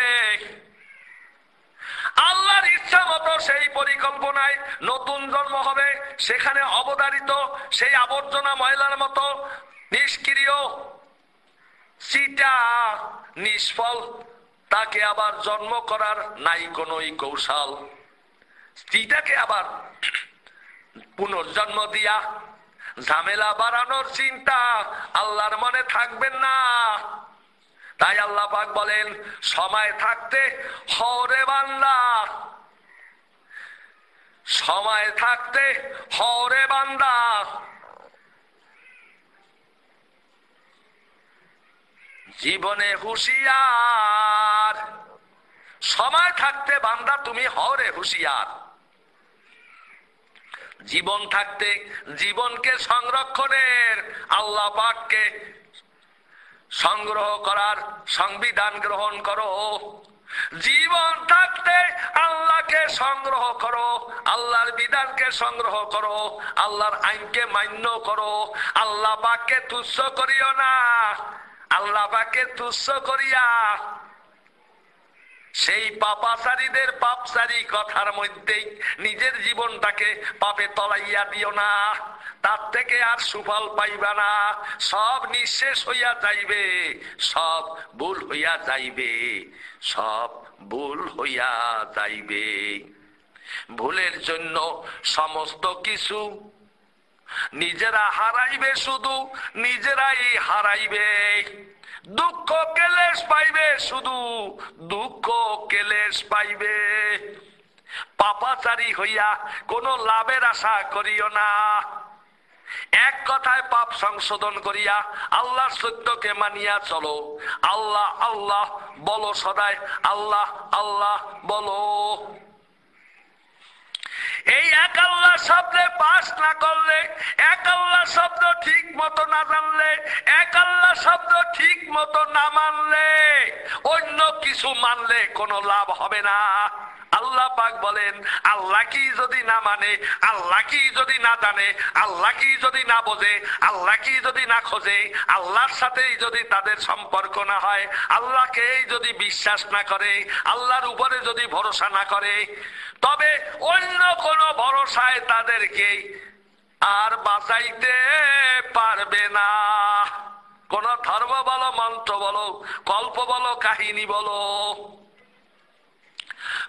আল্লাহর ইচ্ছা মতো সেই পরিকল্পনায় নতুন জন্ম হবে। সেখানে অবধারিত সেই আবর্জনা ময়লার মতো নিষ্ক্রিয়, চিটা, নিষ্ফল, তাকে আবার জন্ম করার নাই কোনো কৌশল। স্ত্রীটাকে আবার পুনর্জন্ম দিয়া ঝামেলা বাড়ানোর চিন্তা আল্লাহর মনে থাকবেন না। তাই আল্লাহ পাক বলেন, সময় থাকতে হরে বান্দা, সময় থাকতে হরে বান্দা, জীবনে হুঁশিয়ার, সময় থাকতে বান্দা তুমি হও রে হুঁশিয়ার। জীবন থাকতে জীবনকে সংরক্ষণের, আল্লাহ পাককে সংগ্রহ করার সংবিধান গ্রহণ করো। জীবন থাকতে আল্লাহকে সংগ্রহ করো, আল্লাহর বিধানকে সংগ্রহ করো, আল্লাহর আইনকে মান্য করো। আল্লাহ পাককে তুচ্ছ করিও না। আল্লাহ পাককে তুচ্ছ করিয়া সেই পাপাচারীদের পাপচারী কথার মধ্যেই নিজের জীবনটাকে পাপে তলাইয়া দিও না। তার থেকে আর সুফল পাইবা না। সব নিঃশেষ হইয়া যাইবে, সব ভুল হইয়া যাইবে, সব ভুল হইয়া যাইবে। ভুলের জন্য সমস্ত কিছু নিজেরা হারাইবে, শুধু নিজেরাই হারাইবে। দুঃখ কেলেশ পাইবে, শুধু দুঃখ কেলেশ পাইবে। পাপাচারী হইয়া কোন লাভের আশা করিও না। এক কথায় পাপ সংশোধন করিয়া আল্লাহর সত্যকে মানিয়া চলো। আল্লাহ আল্লাহ বলো, সদাই আল্লাহ আল্লাহ বলো। এই এক আল্লাহ শব্দে পাস না করলে, এক আল্লাহ শব্দ ঠিক মতো না জানলে, এক আল্লাহ শব্দ ঠিক মতো না মানলে, অন্য কিছু মানলে কোনো লাভ হবে না। আল্লাহ পাক বলেন, আল্লাহ কি যদি না মানে, আল্লাহ কি যদি না জানে, আল্লাহ কি যদি না বোঝে, আল্লাহ কি যদি না খোঁজে, আল্লাহর সাথেই যদি তাদের সম্পর্ক না হয়, আল্লাহকেই যদি বিশ্বাস না করে, আল্লাহর উপরে যদি ভরসা না করে, তবে অন্য কোন ভরসায় তাদেরকে আর বাঁচাইতে পারবে না। কোন ধর্ম বলো, মন্ত্র বলো, কল্প বলো, কাহিনী বলো,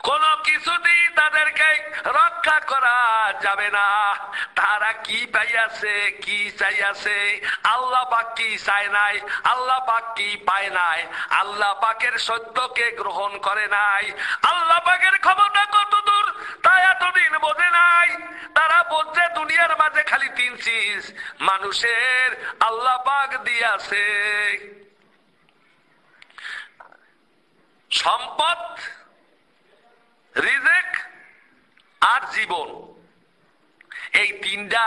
কোন কিছুতেই তাদেরকে রক্ষা করা যাবে না। তারা কি পাইয়াছে, কি চাইয়াছে, আল্লাহ পাক কি চায় নাই, আল্লাহ পাক কি পায় নাই, আল্লাহ পাকের সত্যকে গ্রহণ করে নাই, আল্লাহ পাকের ক্ষমতা কতদূর তা এতদিন বোঝে নাই। তারা বলছে দুনিয়ার মাঝে খালি 3 চিজ মানুষের আল্লাহ পাক দিয়াছে, সম্পদ, রিজিক আর জীবন। এই 3টা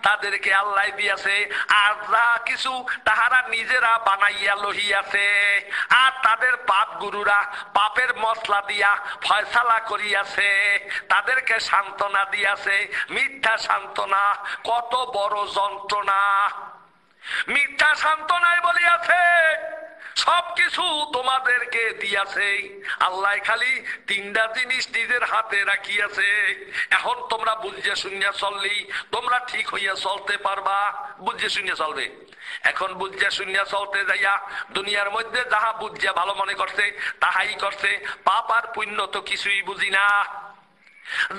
তাদেরকে আল্লাহ দিয়াছে। আর যা কিছু তাহারা নিজেরা বানাইয়া লহিয়াছে, আর তাদের পাপ গুরুরা পাপের মশলা দিয়া ফয়সালা করিয়াছে, তাদেরকে সান্ত্বনা দিয়াছে। মিথ্যা সান্ত্বনা কত বড় যন্ত্রণা। মিথ্যা সান্ত্বনায় বলিয়াছে সবকিছু তোমাদেরকে দিয়াছে। আল্লাহ খালি 3টা জিনিস নিজের হাতে রাখিয়াছে। এখন তোমরা বুঝিয়া শুনিয়া চললেই তোমরা ঠিক হইয়া চলতে পারবা। বুঝিয়া শুনিয়া চলবে। এখন বুঝিয়া শুনিয়া চলতে যাইয়া দুনিয়ার মধ্যে যাহা বুঝিয়া ভালো মনে করছে তাহাই করছে। পাপ আর পুণ্য তো কিছুই বুঝি না।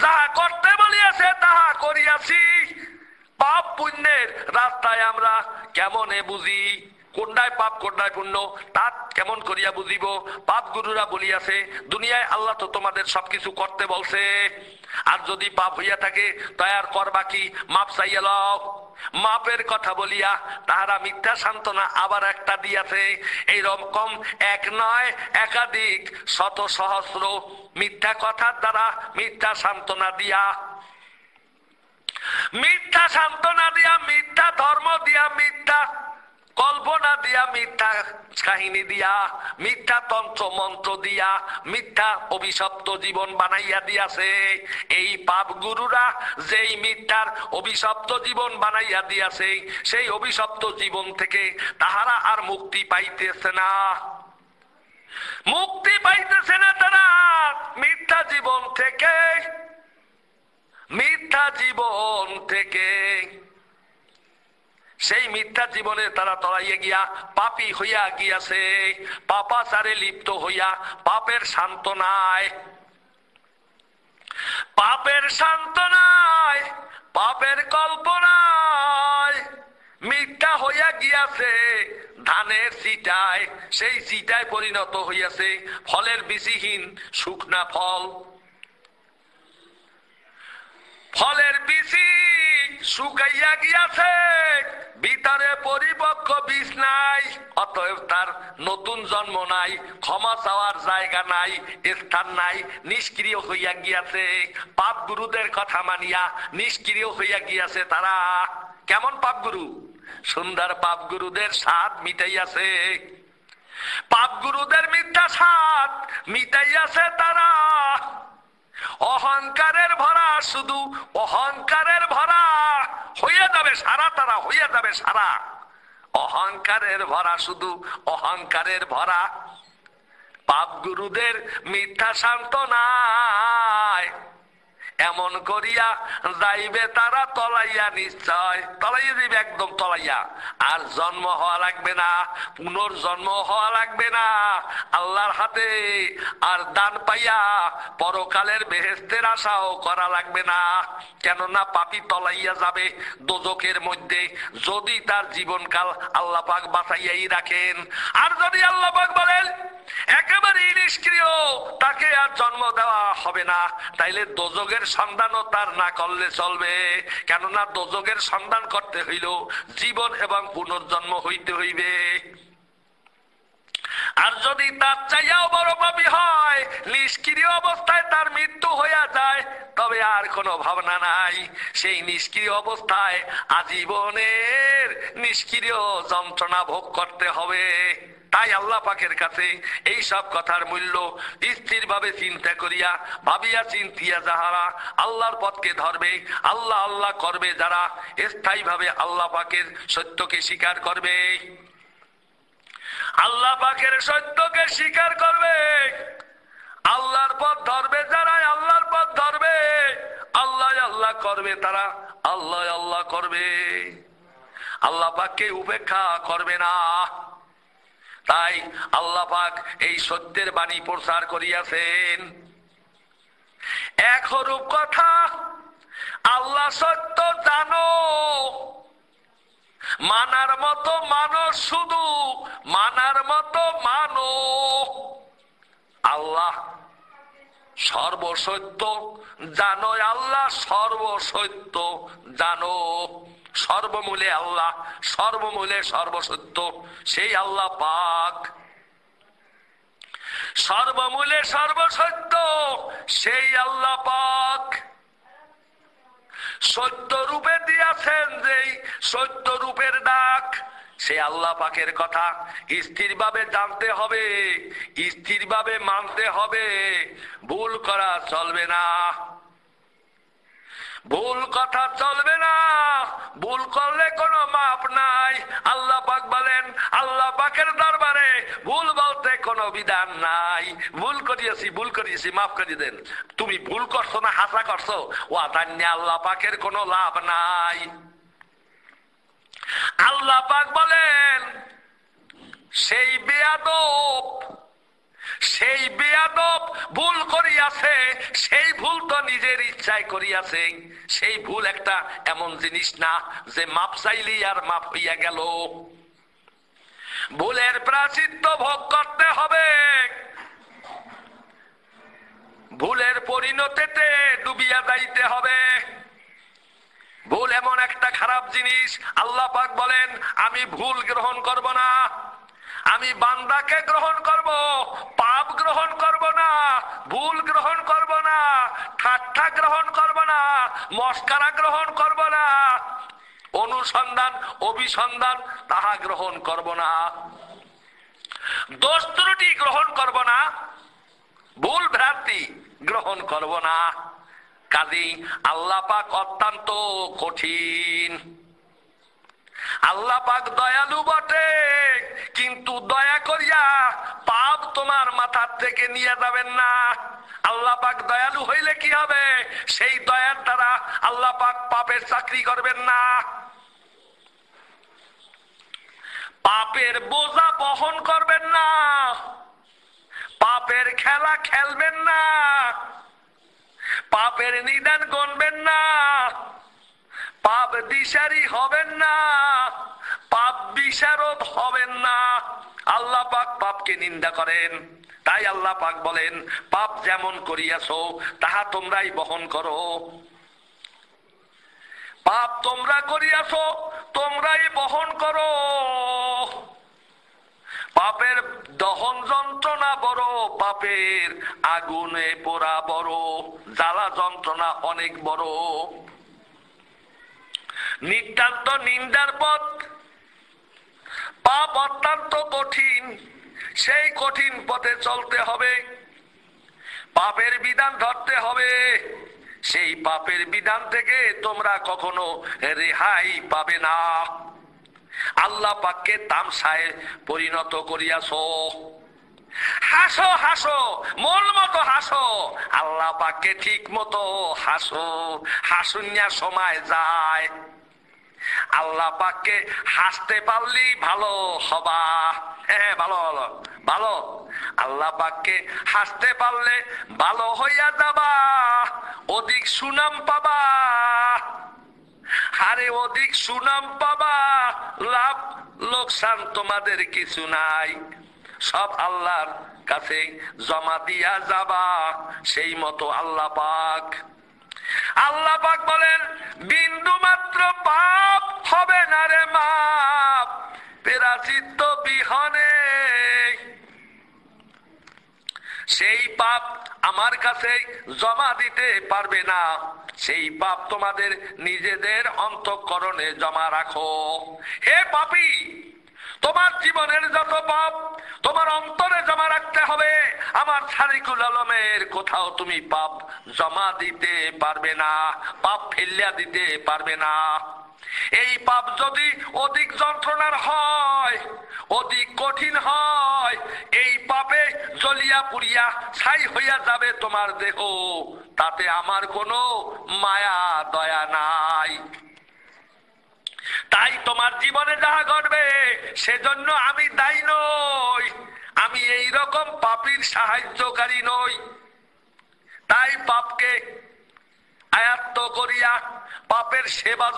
যাহা করতে বলিয়াছে তাহা করিয়াছি। পাপ পুণ্যের রাস্তায় আমরা কেমনে বুঝি কোনটায় পাপ কোনটায় পুণ্য, তা কেমন করিয়া বুঝিব? পাপ গুরুরা বলিয়াছে দুনিয়ায় আল্লাহ তো তোমাদের সবকিছু করতে বলছে, আর যদি পাপ হইয়া থাকে তয়ার করবা কি, মাপ চাইয়া লও। মাপের কথা বলিয়া তাহারা মিথ্যা সান্ত্বনা আবার একটা দিয়াছে। এইরকম এক নয় একাধিক শত সহস্র মিথ্যা কথার দ্বারা মিথ্যা সান্ত্বনা দিয়া, মিথ্যা সান্ত্বনা দিয়া, মিথ্যা ধর্ম দিয়া, মিথ্যা কল্পনা দিয়া, মিথ্যা কাহিনী দিয়া, মিথ্যা তন্ত্র মন্ত্র দিয়া, মিথ্যা অভিশপ্ত জীবন বানাইয়া দিয়াছে। এই পাপ গুরুরা যেই মিথ্যার অভিশপ্ত জীবন বানাইয়া দিয়াছে, সেই অভিশপ্ত জীবন থেকে তাহারা আর মুক্তি পাইতেছে না। মুক্তি পাইতেছে না তারা মিথ্যা জীবন থেকে, মিথ্যা জীবন থেকে। সেই মিথ্যা জীবনে তারা তলাইয়া গিয়া পাপী হইয়া গিয়াছে। পাপাচারে লিপ্ত হইয়া পাপের সান্ত্বনায়, পাপের সান্ত্বনায়, পাপের কল্পনায় মিথ্যা হইয়া গিয়াছে। ধানের চিটায়, সেই চিটায় পরিণত হইয়াছে ফলের বীজহীন শুকনা ফল। ফলের বীজই শুকাইয়া গিয়াছে, ভিতরে পরিপক্ক বীজ নাই, অতএব তার নতুন জন্ম নাই, ক্ষমা চাওয়ার জায়গা নাই, স্থান নাই, নিষ্ক্রিয় হইয়া গিয়াছে। পাপ গুরুদের কথা মানিয়া নিষ্ক্রিয় হইয়া গিয়াছে তারা। কেমন পাপ গুরু? সুন্দর পাপ গুরুদের স্বাদ মিটাইয়াছে, পাপ গুরুদের মিথ্যা স্বাদ মিটাইয়াছে তারা। অহংকারের ভরা, শুধু অহংকারের ভরা হইয়া যাবে সারা, তারা হইয়া যাবে সারা। অহংকারের ভরা, শুধু অহংকারের ভরা। পাপ গুরুদের মিথ্যা সান্ত্বনায় এমন করিয়া যাইবে তারা তলাইয়া, নিশ্চয় তলাইয়া দিবে, একদম তলাইয়া। আর জন্ম হওয়া লাগবে না, পুনর্জন্ম হওয়া লাগবে না আল্লাহর হাতে। আর দান পাইয়া পরকালের বেহেশতের আশাও করা লাগবে না, কেননা পাপী তলাইয়া যাবে দোজখের মধ্যে, যদি তার জীবনকাল আল্লাহ পাক বাঁচাইয়াই রাখেন। আর যদি আল্লাহ পাক বলেন একেবারে নিষ্ক্রিয়, তাকে আর জন্ম দেওয়া হবে না, তাইলে দোজখের সন্ধানও তার না করলে চলবে, কেননা দোজখের সন্ধান করতে হইল জীবন এবং পুনর্জন্ম হইতে হইবে। আর যদি তার চাইয়াও বড় পাপী হয়, নিষ্ক্রিয় অবস্থায় তার মৃত্যু হইয়া যায়, তবে আর কোনো ভাবনা নাই, সেই নিষ্ক্রিয় অবস্থায় আজীবনের নিষ্ক্রিয় যন্ত্রণা ভোগ করতে হবে। তাই আল্লাহ পাকের কাছে এই সব কথার মূল্য স্থির ভাবে চিন্তা করিয়া, ভাবিয়া চিন্তিয়া যাহারা আল্লাহর পথকে ধরবে, আল্লাহ আল্লাহ করবে যারা, স্থায়ী ভাবে আল্লাহ পাকের সত্যকে স্বীকার করবে, আল্লাহ পাকের সত্যকে স্বীকার করবে, আল্লাহর পথ ধরবে যারা, আল্লাহর পথ ধরবে, আল্লাহ আল্লাহ করবে তারা, আল্লাহ আল্লাহ করবে, আল্লাহ পাককে উপেক্ষা করবে না। তাই আল্লাহ পাক এই সত্যের বাণী প্রচার করিয়াছেন। এক রূপ কথা, আল্লাহ সত্য জানো, মানার মতো মানো, শুধু মানার মতো মানো। আল্লাহ সর্বসত্য জানো, আল্লাহ সর্বসত্য জানো। সর্বমূলে আল্লাহ, সর্বমূলে সর্বসত্য সেই আল্লাহ পাক, সর্বমূলে সর্বসত্য সেই আল্লাহ পাক। সত্য রূপে দিয়াছেন যেই সত্য রূপের ডাক, সে আল্লাহ পাকের কথা স্থির ভাবে জানতে হবে, স্থির ভাবে মানতে হবে, ভুল করা চলবে না, ভুল কথা চলবে না, ভুল করলে কোনো মাপ নাই। আল্লাহ পাক বলেন আল্লাহ পাকের দরবারে ভুল বলতে কোনো বিধান নাই। ভুল করিয়েছি, ভুল করিয়েছি, মাফ করে দেন। তুমি ভুল করছো না হাসা করছো, ও জানিয়ে আল্লাহ পাকের কোনো লাভ নাই। আল্লাহ পাক বলেন সেই বেয়াদব, সেই বেয়াদব ভুল করিয়াছে, সেই ভুল তো নিজের ইচ্ছায় করিয়াছে। সেই ভুল একটা এমন জিনিস না যে মাপ চাইলেই আর মাপ হইয়া গেল। ভুলের প্রায়শ্চিত্ত ভোগ করতে হবে, ভুলের পরিণতিতে ডুবিয়া যাইতে হবে। ভুল এমন একটা খারাপ জিনিস, আল্লাহ পাক বলেন আমি ভুল গ্রহণ করব না, আমি বান্দাকে গ্রহণ করব, পাপ গ্রহণ করব না, ভুল গ্রহণ করব না, ঠাট্টা গ্রহণ করব না, মস্কারা গ্রহণ করব না, অনুসন্ধান অভিসন্ধান তাহা গ্রহণ করব না, দোষ ত্রুটি গ্রহণ করব না, ভুল ভ্রান্তি গ্রহণ করব না। কাজী আল্লাহ পাক অত্যন্ত কঠিন। আল্লাহ পাক দয়ালু বটে, কিন্তু দয়া করিয়া পাপ তোমার মাথার থেকে নিয়ে যাবেন না। আল্লাহ পাক দয়ালু হইলে কি হবে? সেই দয়ার দ্বারা আল্লাহ পাক পাপের চাকরি করবেন না, পাপের বোঝা বহন করবেন না, পাপের খেলা খেলবেন না, পাপের নিদান গণবেন না, পাপ দিশারি হবেন না, পাপ বিশারদ হবেন না। আল্লাহ পাক পাপকে নিন্দা করেন। তাই আল্লাহ পাক বলেন পাপ যেমন করিয়াছো তাহা তোমরাই বহন করো। পাপ তোমরা করিয়াছ, তোমরাই বহন করো। পাপের দহন যন্ত্রণা বড়, পাপের আগুনে পোড়া বড়, জ্বালা যন্ত্রণা অনেক বড়। নিতান্ত নিন্দার পথ, পাপ অত্যন্ত কঠিন, সেই কঠিন পথে চলতে হবে। পাপের বিধান ধরতে হবে, সেই পাপের বিধান থেকে তোমরা কখনো রেহাই পাবে না। আল্লাহ পাককে তামসায় পরিণত করিয়াছো। হাসো হাসো, মন মতো হাসো, আল্লাহ পাককে ঠিক মতো হাসো। হাসুনিয়া সময় যায়, আল্লাহ পাককে হাসতে পারলেই ভালো হবা। হ্যাঁ, ভালো ভালো ভালো। আল্লাহ পাককে হাসতে পারলে ভালো হইয়া যাবা, অধিক সুনাম পাবা। আরে অধিক সুনাম পাবা, লাভ লোকসান তোমাদের কিছু নাই, সব আল্লাহর কাছে জমা দিয়া যাবা। সেই মতো আল্লাহ পাক বলেন, বিন্দু মাত্র পাপ হবে না রে মাপ, প্রায়শ্চিত্ত বিহনে। সেই পাপ আমার কাছে জমা দিতে পারবে না, সেই পাপ তোমাদের নিজেদের অন্তঃকরণে জমা রাখো। হে পাপী, তোমার জীবনের যত পাপ তোমার অন্তরে জমা রাখতে হবে। আমার সারিকুল আলমের কোথাও তুমি পাপ জমা দিতে পারবে না, পাপ ফেলিয়া দিতে পারবে না। এই পাপ যদি অধিক যন্ত্রণার হয়, অধিক কঠিন হয়, এই পাপে জ্বলিয়া পুড়িয়া ছাই হইয়া যাবে তোমার দেহ, তাতে আমার কোনো মায়া দয়া নাই। তাই তোমার জীবনে যাহা ঘটবে সেজন্য আমি দায়ী নই, আমি এই রকম পাপীর সাহায্যকারী নই। তাই পাপকে আয়ত্ত করিয়া পাপের সেবা